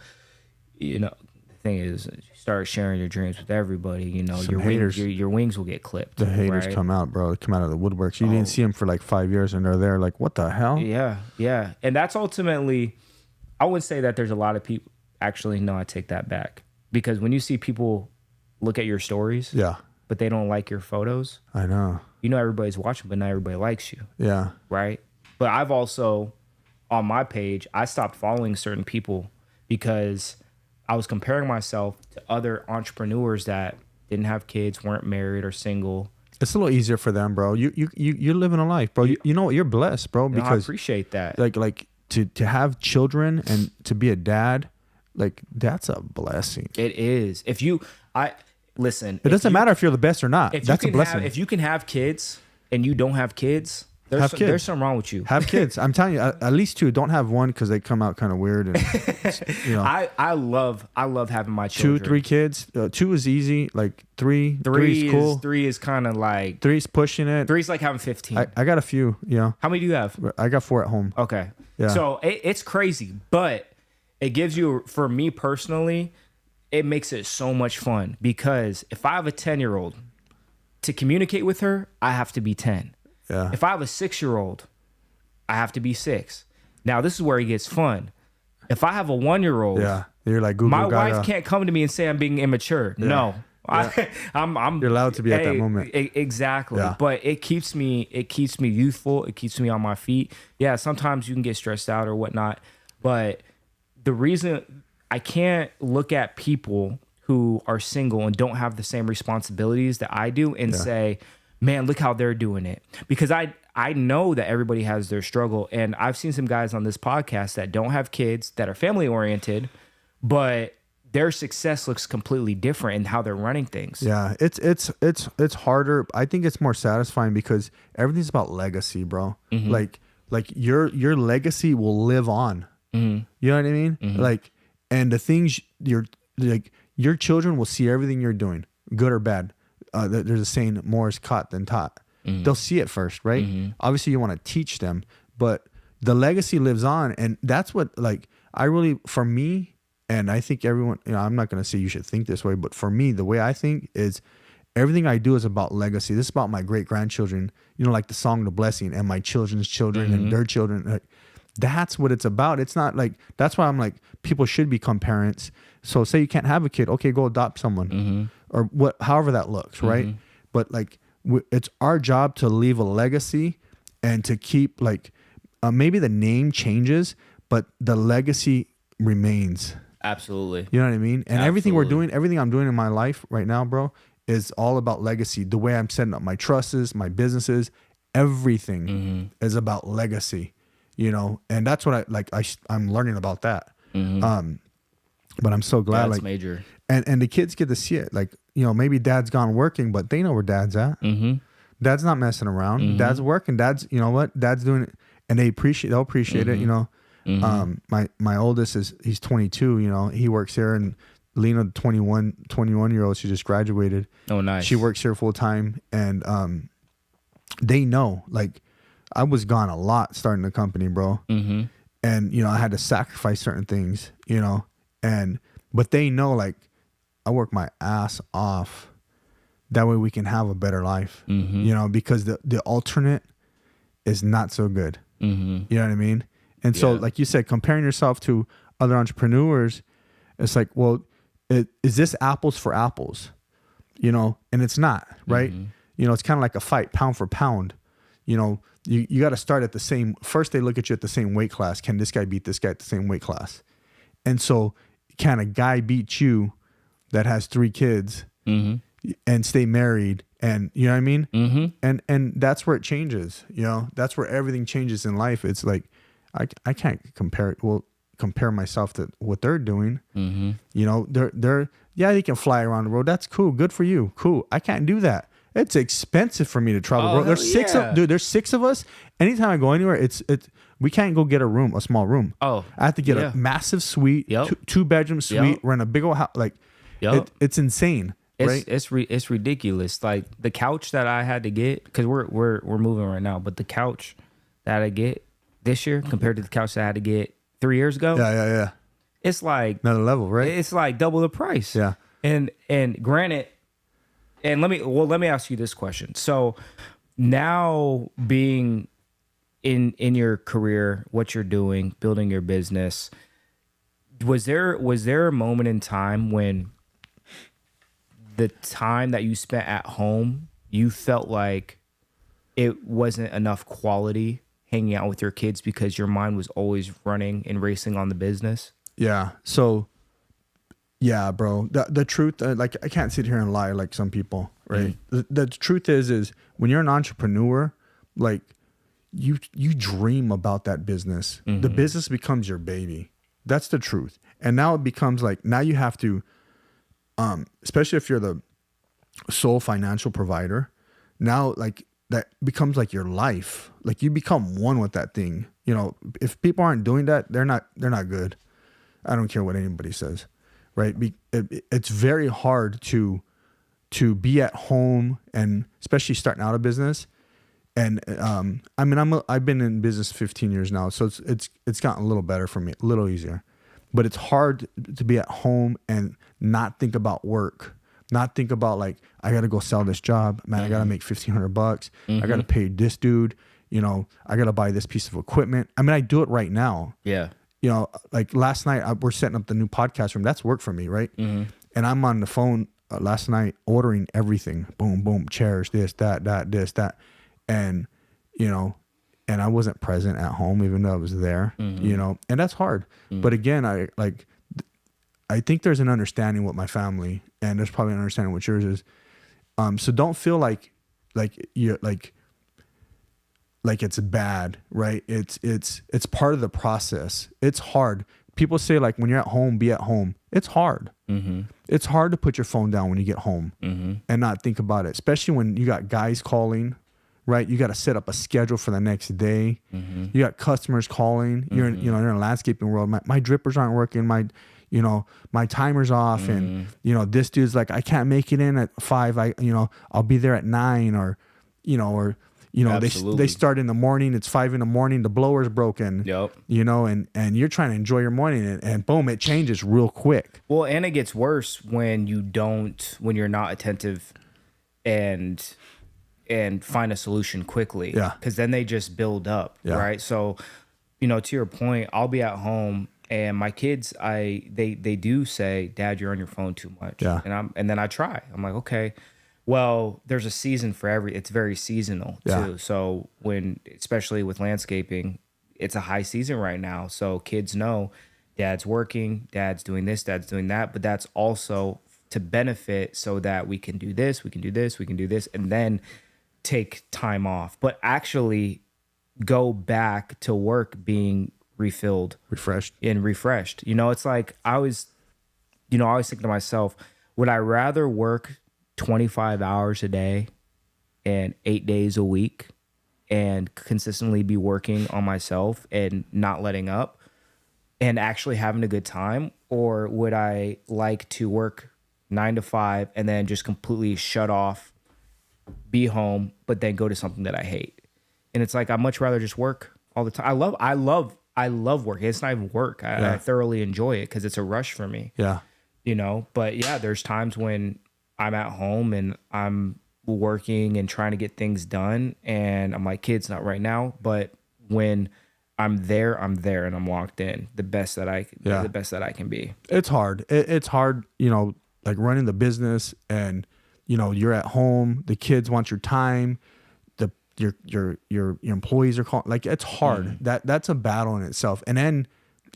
you know, the thing is, you start sharing your dreams with everybody, you know, your wings will get clipped. The haters come out, bro. They come out of the woodworks. You didn't see them for like 5 years, and they're there like, what the hell? Yeah. Yeah. And that's ultimately, I would say that there's a lot of people, actually, no, I take that back. Because when you see people look at your stories, but they don't like your photos. I know. You know everybody's watching, but not everybody likes you. Yeah. Right? But I've also, on my page, I stopped following certain people because I was comparing myself to other entrepreneurs that didn't have kids, weren't married or single. It's a little easier for them, bro. You're living a life, bro. You know what? You're blessed, bro. Because I appreciate that. Like to have children and to be a dad, like that's a blessing. It is. Listen, it doesn't matter if you're the best or not. That's a blessing. If you can have kids and you don't have kids, there's something wrong with you. Have kids. I'm telling you, at least two. Don't have one because they come out kind of weird. And, you know, I love having my children. 2, 3 kids. 2 is easy. Like three is cool. 3 is kind of like 3's pushing it. 3's like having 15. I got a few. You know. How many do you have? I got 4 at home. Okay. Yeah. So it's crazy, but it gives you, for me personally, it makes it so much fun, because if I have a 10-year-old, to communicate with her, I have to be 10. Yeah. If I have a 6-year-old, I have to be 6. Now, this is where it gets fun. If I have a 1-year-old, you're like Google my Gaga. wife can't come to me and say I'm being immature. No. You're allowed to be at that moment. Exactly. Yeah. But it keeps me youthful. It keeps me on my feet. Yeah, sometimes you can get stressed out or whatnot. But the reason I can't look at people who are single and don't have the same responsibilities that I do and say, man, look how they're doing it. Because I know that everybody has their struggle. And I've seen some guys on this podcast that don't have kids, that are family oriented, but their success looks completely different in how they're running things. Yeah, it's harder. I think it's more satisfying because everything's about legacy, bro. Mm-hmm. Like your legacy will live on. Mm-hmm. You know what I mean? Mm-hmm. Like, and the things your children will see everything you're doing, good or bad. There's a saying, more is caught than taught. Mm-hmm. They'll see it first, right? Mm-hmm. Obviously, you want to teach them, but the legacy lives on, and that's what for me. And I think everyone, I'm not going to say you should think this way, but for me, the way I think is everything I do is about legacy. This is about my great-grandchildren, like the song, The Blessing, and my children's children mm-hmm. and their children. Like, that's what it's about. It's not like, that's why I'm like, people should become parents. So say you can't have a kid, okay, go adopt someone mm-hmm. or however that looks, right? Mm-hmm. But like, it's our job to leave a legacy and to keep maybe the name changes, but the legacy remains. Absolutely. You know what I mean? And everything I'm doing in my life right now, bro, is all about legacy. The way I'm setting up my trusts, my businesses, everything mm-hmm. is about legacy, and that's what I'm learning about that. Mm-hmm. But I'm so glad that's major. And the kids get to see it. Maybe dad's gone working, but they know where dad's at. Mm-hmm. Dad's not messing around. Mm-hmm. Dad's working. Dad's doing it. And they'll appreciate mm-hmm. it, Mm-hmm. My oldest he's 22, he works here, and Lena, the 21-year-old, she just graduated. Oh, nice. She works here full time, and they know, I was gone a lot starting the company, bro. Mm-hmm. And I had to sacrifice certain things, but they know, I work my ass off. That way we can have a better life, mm-hmm. Because the alternate is not so good. Mm-hmm. You know what I mean? And so, like you said, comparing yourself to other entrepreneurs, it's like, well, is this apples for apples? And it's not, right? Mm-hmm. It's kind of like a fight, pound for pound. You got to start at the same. First, they look at you at the same weight class. Can this guy beat this guy at the same weight class? And so, can a guy beat you that has 3 kids mm-hmm. and stay married? And you know what I mean? Mm-hmm. And that's where it changes. That's where everything changes in life. It's like, I can't compare myself to what they're doing. Mm-hmm. They can fly around the road. That's cool. Good for you. Cool. I can't do that. It's expensive for me to travel the road. There's 6 of us. Anytime I go anywhere, we can't go get a small room. Oh, I have to get a massive suite, 2-bedroom suite, rent a big old house. It's insane. Right? It's ridiculous. Like the couch that I had to get, because we're moving right now, but the couch that I get this year compared to the couch that I had to get 3 years ago. Yeah. It's like another level, right? It's like double the price. Yeah. And granted, and let me ask you this question. So now being in your career, what you're doing, building your business, was there a moment in time when the time that you spent at home, you felt like it wasn't enough quality hanging out with your kids because your mind was always running and racing on the business? Yeah. So, yeah, bro. The truth, I can't sit here and lie like some people, right? Mm. The truth is when you're an entrepreneur, you dream about that business. Mm-hmm. The business becomes your baby. That's the truth. And now it becomes now you have to, especially if you're the sole financial provider, now that becomes your life. You become one with that thing. If people aren't doing that, they're not good. I don't care what anybody says, right? It's very hard to be at home, and especially starting out a business. And I've been in business 15 years now, so it's gotten a little better for me, a little easier. But it's hard to be at home and not think about work. Not think about I got to go sell this job. Man, mm-hmm. I got to make $1,500. Mm-hmm. I got to pay this dude. I got to buy this piece of equipment. I do it right now. Yeah. like last night we're setting up the new podcast room. That's work for me, right? And I'm on the phone last night ordering everything. Boom, boom, chairs, this, that, and and I wasn't present at home, even though I was there. And that's hard. But again, I think there's an understanding with my family, and there's probably an understanding with yours is. So don't feel like you're like it's bad, right? It's part of the process. It's hard. People say like when you're at home, be at home. It's hard. It's hard to put your phone down when you get home and not think about it, especially when you got guys calling, right? You got to set up a schedule for the next day. You got customers calling. You're in, you're in a landscaping world. My drippers aren't working. My timer's off, and this dude's like, I can't make it in at 5. I'll be there at 9, or they start in the morning. It's 5 in the morning. The blower's broken. Yep. And you're trying to enjoy your morning, and boom, it changes real quick. Well, and it gets worse when you're not attentive, and find a solution quickly. Yeah. Because then they just build up. Yeah. Right. So, to your point, I'll be at home. And my kids, they do say, Dad, you're on your phone too much. Yeah. And then I try. I'm like, okay, well, there's a season for it's very seasonal too. So especially with landscaping, it's a high season right now. So kids know Dad's working, Dad's doing this, Dad's doing that, but that's also to benefit so that we can do this, we can do this, we can do this, and then take time off. But actually go back to work being refreshed. It's like I always think to myself, would I rather work 25 hours a day and 8 days a week and consistently be working on myself and not letting up and actually having a good time? Or would I like to work 9 to 5 and then just completely shut off, be home, but then go to something that I hate? And it's like, I'd much rather just work all the time. I love work. It's not even work. I thoroughly enjoy it because it's a rush for me. Yeah. But yeah, there's times when I'm at home and I'm working and trying to get things done, and I'm like, kids, not right now. But when I'm there and I'm locked in the best that I can be. It's hard. It's hard, like running the business, and you're at home, the kids want your time. Your employees are calling, like, it's hard. That's a battle in itself. And then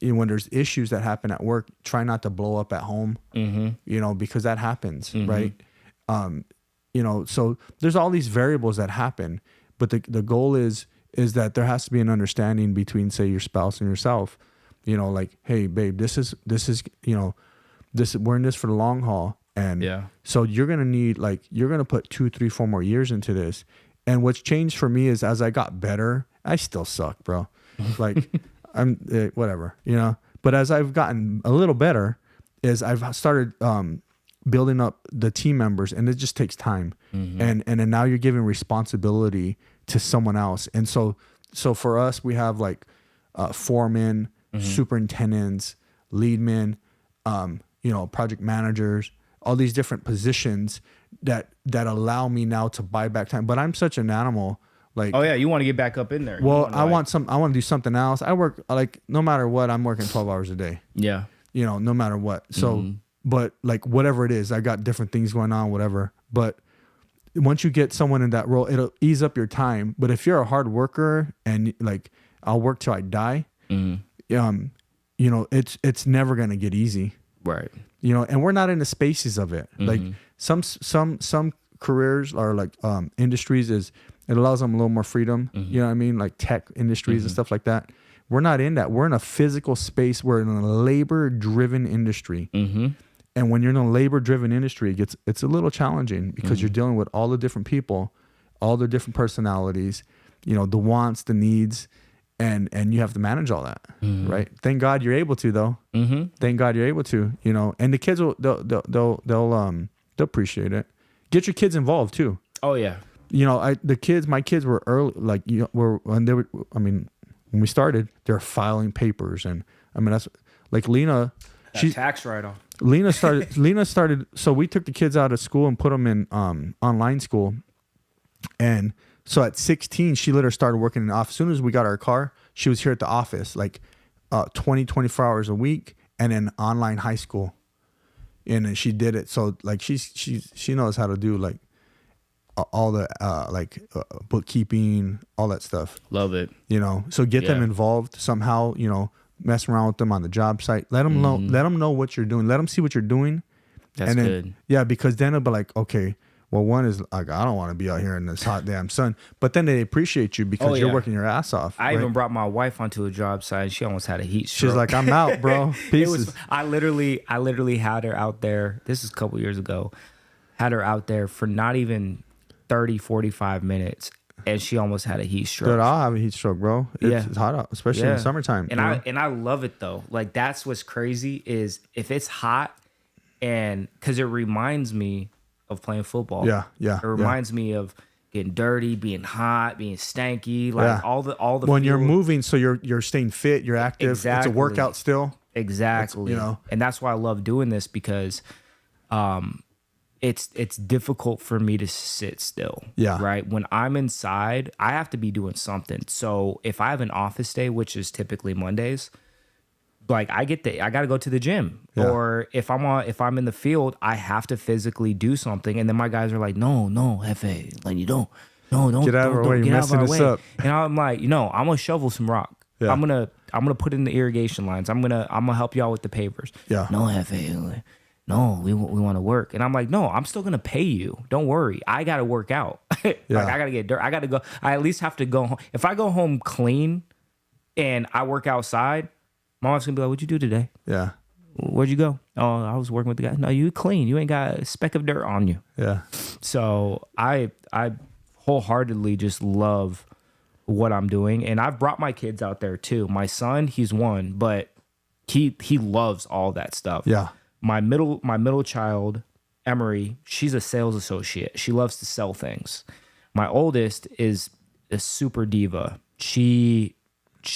when there's issues that happen at work, try not to blow up at home, because that happens, right? So there's all these variables that happen, but the goal is that there has to be an understanding between, say, your spouse and yourself, like, hey babe, this is we're in this for the long haul. And so you're going to put 2, 3, 4 more years into this. And what's changed for me is as I got better, I still suck, bro. Like I'm whatever, but as I've gotten a little better is I've started building up the team members, and it just takes time. And then now you're giving responsibility to someone else. And so for us, we have like foremen, superintendents, lead men, project managers, all these different positions that allow me now to buy back time. But I'm such an animal. Like, oh yeah, you want to get back up in there. Well, I want to do something else. I work, like, no matter what, I'm working 12 hours a day. Yeah. No matter what. So, but like whatever it is, I got different things going on, whatever. But once you get someone in that role, it'll ease up your time. But if you're a hard worker and like, I'll work till I die, it's never going to get easy. Right. And we're not in the spaces of it. Like some careers are like industries it allows them a little more freedom. You know what I mean? Like tech industries and stuff like that. We're not in that. We're in a physical space. We're in a labor-driven industry. And when you're in a labor-driven industry, it's a little challenging because you're dealing with all the different people, all the different personalities, the wants, the needs, and you have to manage all that, right? Thank God you're able to, though. Thank God you're able to, and the kids they'll appreciate it. Get your kids involved too. Oh yeah. My kids were early, like when we started, they're filing papers, and that's like Lena. She tax write-off. Lena started. So we took the kids out of school and put them in online school, and so at 16, she literally started working in the office. As soon as we got our car, she was here at the office, like 24 hours a week, and then online high school. And then she did it. So like she knows how to do like all the bookkeeping, all that stuff. Love it. You know, so get them involved somehow, you know, mess around with them on the job site. Let them know what you're doing. Let them see what you're doing. That's and then, good. Yeah, because then it'll be like, okay, well, one is like, I don't want to be out here in this hot damn sun. But then they appreciate you because you're working your ass off. I even brought my wife onto a job site and she almost had a heat stroke. She's like, I'm out, bro. Pieces. I literally had her out there. This is a couple years ago. Had her out there for not even 30, 45 minutes. And she almost had a heat stroke. Dude, I'll have a heat stroke, bro. It's hot out, especially in the summertime. And I love it though. Like that's what's crazy is if it's hot, and because it reminds me of playing football. Yeah. It reminds me of getting dirty, being hot, being stanky, like all the when you're moving, so you're staying fit, you're active. Exactly. It's a workout still. Exactly. You know, and that's why I love doing this because it's difficult for me to sit still. Yeah. Right. When I'm inside, I have to be doing something. So if I have an office day, which is typically Mondays, like I got to go to the gym, or if I'm in the field, I have to physically do something. And then my guys are like, no, Hefe, like you don't get out of our way. You're messing us up. And I'm like, I'm gonna shovel some rock. Yeah. I'm gonna put in the irrigation lines. I'm gonna help y'all with the pavers. Yeah. No, Hefe, no, we want to work. And I'm like, no, I'm still gonna pay you. Don't worry. I gotta work out. Like I gotta get dirt. I gotta go. I at least have to go home. If I go home clean and I work outside, my wife's gonna be like, "What'd you do today? Yeah. Where'd you go? Oh, I was working with the guy. No, you clean. You ain't got a speck of dirt on you." Yeah. So I wholeheartedly just love what I'm doing, and I've brought my kids out there too. My son, he's one, but he loves all that stuff. Yeah. My middle child, Emery, she's a sales associate. She loves to sell things. My oldest is a super diva. She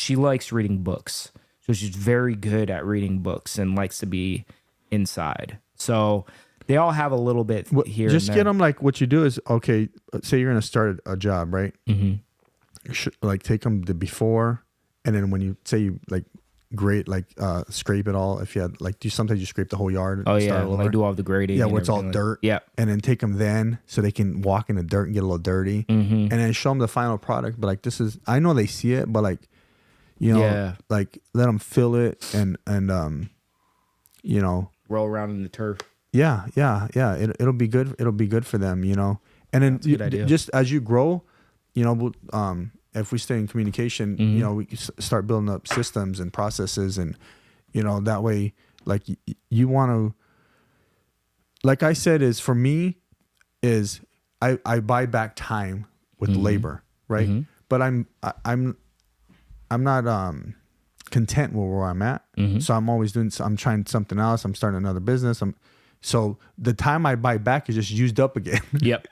likes reading books. So she's very good at reading books and likes to be inside. So they all have a little bit here. Just and get them like what you do is, okay, say you're going to start a job, right? Mm-hmm. You should, like take them the before, and then when you say you like grate, like scrape it all. If you had like sometimes you scrape the whole yard. Oh yeah, like do all the grading. Yeah, where it's all dirt. Yeah, and then take them then so they can walk in the dirt and get a little dirty, and then show them the final product. But like this is, I know they see it, but like. You know, like let them feel it and you know, roll around in the turf. Yeah. It'll be good. It'll be good for them, you know. And then just as you grow, you know, if we stay in communication, you know, we start building up systems and processes, and you know that way, like you want to, like I said, is for me, is I buy back time with labor, right? But I'm not content with where I'm at. So I'm always I'm trying something else. I'm starting another business. So the time I buy back is just used up again. Yep.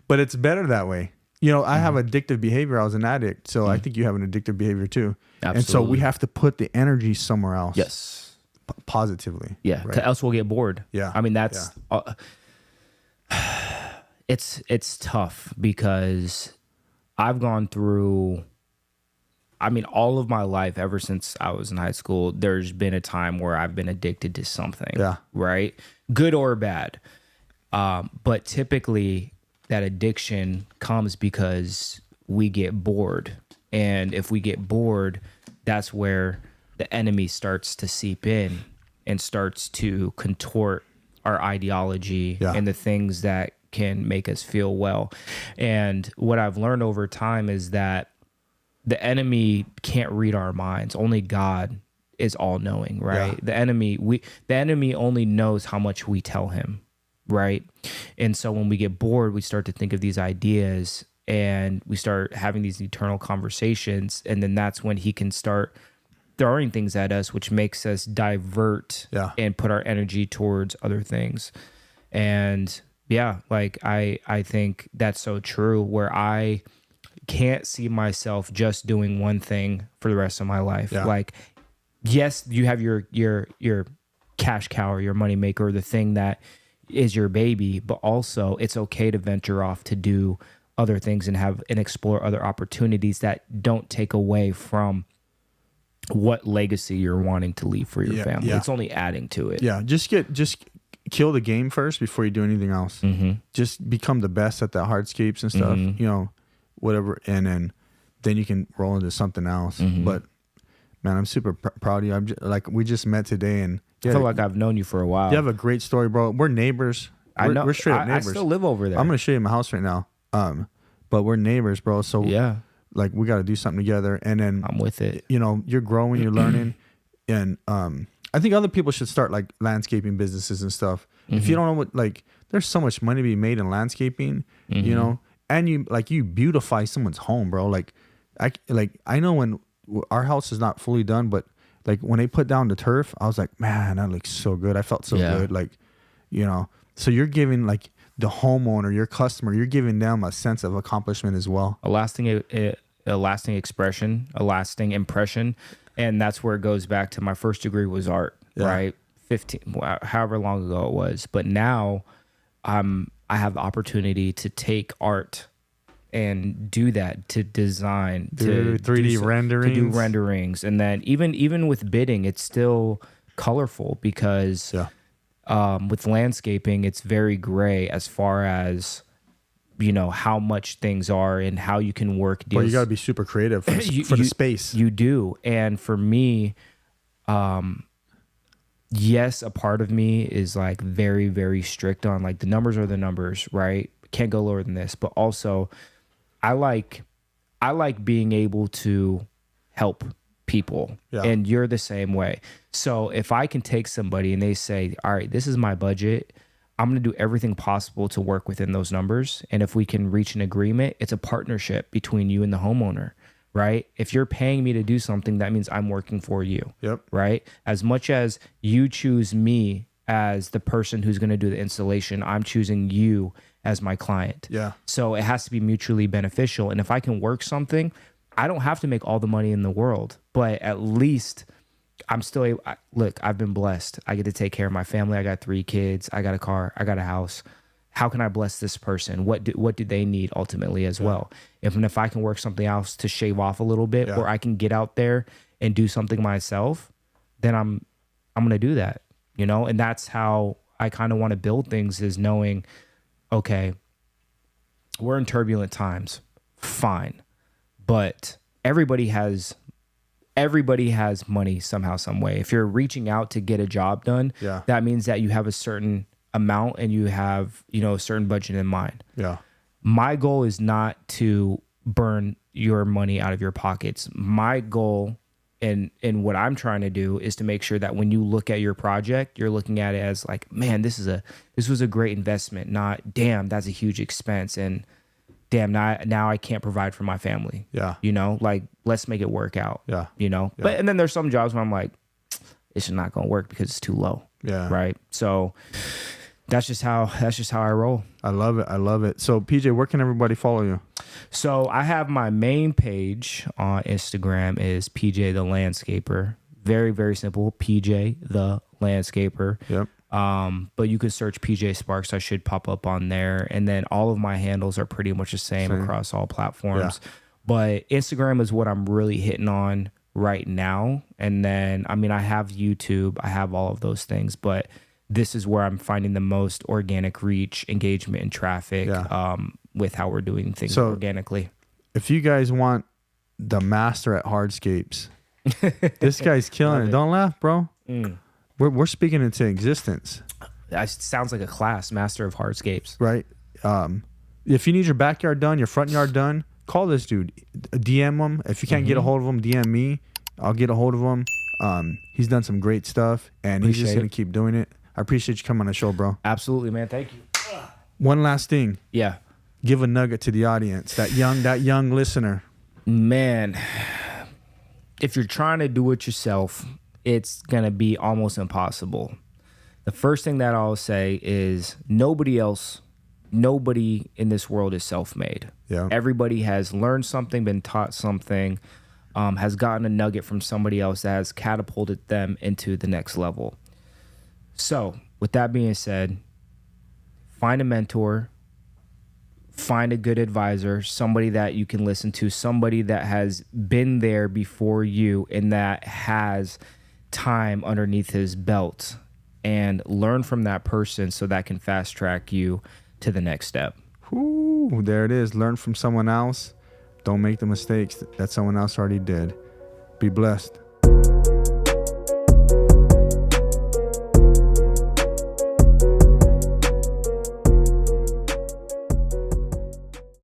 But it's better that way. You know, I have addictive behavior. I was an addict. So I think you have an addictive behavior too. Absolutely. And so we have to put the energy somewhere else. Yes. Positively. Yeah. Right? Else we'll get bored. Yeah. I mean, that's, it's tough because I've gone through, I mean, all of my life, ever since I was in high school, there's been a time where I've been addicted to something. Yeah. Right? Good or bad. But typically that addiction comes because we get bored. And if we get bored, that's where the enemy starts to seep in and starts to contort our ideology and the things that can make us feel well. And what I've learned over time is that the enemy can't read our minds. Only God is all knowing, right? Yeah. The enemy only knows how much we tell him, right? And so when we get bored, we start to think of these ideas and we start having these eternal conversations. And then that's when he can start throwing things at us, which makes us divert and put our energy towards other things. And like I think that's so true, where I can't see myself just doing one thing for the rest of my life. Yeah. Like, yes, you have your cash cow or your money maker, the thing that is your baby, but also it's okay to venture off to do other things and explore other opportunities that don't take away from what legacy you're wanting to leave for your family. Yeah. It's only adding to it. Yeah, just kill the game first before you do anything else. Just become the best at the hardscapes and stuff, you know, whatever, and then you can roll into something else. But man, I'm super proud of you. Like we just met today, and I feel like I've known you for a while. You have a great story, bro. We're neighbors. I know. We're straight up neighbors. I still live over there. I'm gonna show you my house right now. But we're neighbors, bro. So yeah, like we got to do something together. And then I'm with it. You know, you're growing, you're learning, and I think other people should start like landscaping businesses and stuff. If you don't know what, like, there's so much money to be made in landscaping, you know, and you beautify someone's home, bro. Like I know when our house is not fully done, but like when they put down the turf, I was like, man, that looks so good. I felt so good. Like, you know, so you're giving like the homeowner, your customer, you're giving them a sense of accomplishment as well. A lasting expression, a lasting impression. And that's where it goes back to my first degree was art, right? 15, however long ago it was. But now I have the opportunity to take art and do that, to design, to 3D renderings, to do renderings. And then even with bidding, it's still colorful because with landscaping, it's very gray as far as, you know, how much things are and how you can work deals. Well, you got to be super creative for the space. You do. And for me, yes, a part of me is like very, very strict on like the numbers are the numbers, right? Can't go lower than this. But also I like being able to help people. And you're the same way. So if I can take somebody and they say, all right, this is my budget, I'm going to do everything possible to work within those numbers. And if we can reach an agreement, it's a partnership between you and the homeowner, right? If you're paying me to do something, that means I'm working for you, right? As much as you choose me as the person who's going to do the installation, I'm choosing you as my client. So it has to be mutually beneficial. And if I can work something, I don't have to make all the money in the world, but at least I'm still able. Look, I've been blessed. I get to take care of my family. I got 3 kids. I got a car. I got a house. How can I bless this person? What do they need ultimately as well? If I can work something else to shave off a little bit, or I can get out there and do something myself, then I'm going to do that, you know? And that's how I kind of want to build things, is knowing, okay, we're in turbulent times. Fine. But everybody has money somehow, some way. If you're reaching out to get a job done, that means that you have a certain amount and you have, you know, a certain budget in mind. My goal is not to burn your money out of your pockets. My goal and what I'm trying to do is to make sure that when you look at your project, you're looking at it as like, man, this was a great investment, not damn, that's a huge expense, and damn, now I can't provide for my family. You know, like, let's make it work out. You know, but and then there's some jobs where I'm like, it's not going to work because it's too low. Right. So that's just how I roll. I love it. So PJ, where can everybody follow you? So I have my main page on Instagram is PJ the Landscaper. Very, very simple. PJ the Landscaper. But you could search PJ Sparks. I should pop up on there. And then all of my handles are pretty much the same across all platforms. But Instagram is what I'm really hitting on right now. And then, I mean, I have YouTube. I have all of those things. But this is where I'm finding the most organic reach, engagement, and traffic with how we're doing things organically. If you guys want the master at hardscapes, this guy's killing it. Don't laugh, bro. We're speaking into existence. That sounds like a class, master of hardscapes. Right. If you need your backyard done, your front yard done, call this dude. DM him. If you can't get a hold of him, DM me. I'll get a hold of him. He's done some great stuff, and he's just going to keep doing it. I appreciate you coming on the show, bro. Absolutely, man. Thank you. One last thing. Give a nugget to the audience, that young listener. Man, if you're trying to do it yourself, it's going to be almost impossible. The first thing that I'll say is nobody in this world is self-made. Everybody has learned something, been taught something, has gotten a nugget from somebody else that has catapulted them into the next level. So with that being said, find a mentor, find a good advisor, somebody that you can listen to, somebody that has been there before you and that has time underneath his belt, and learn from that person so that can fast track you to the next step. Ooh, there it is. Learn from someone else. Don't make the mistakes that someone else already did. Be blessed.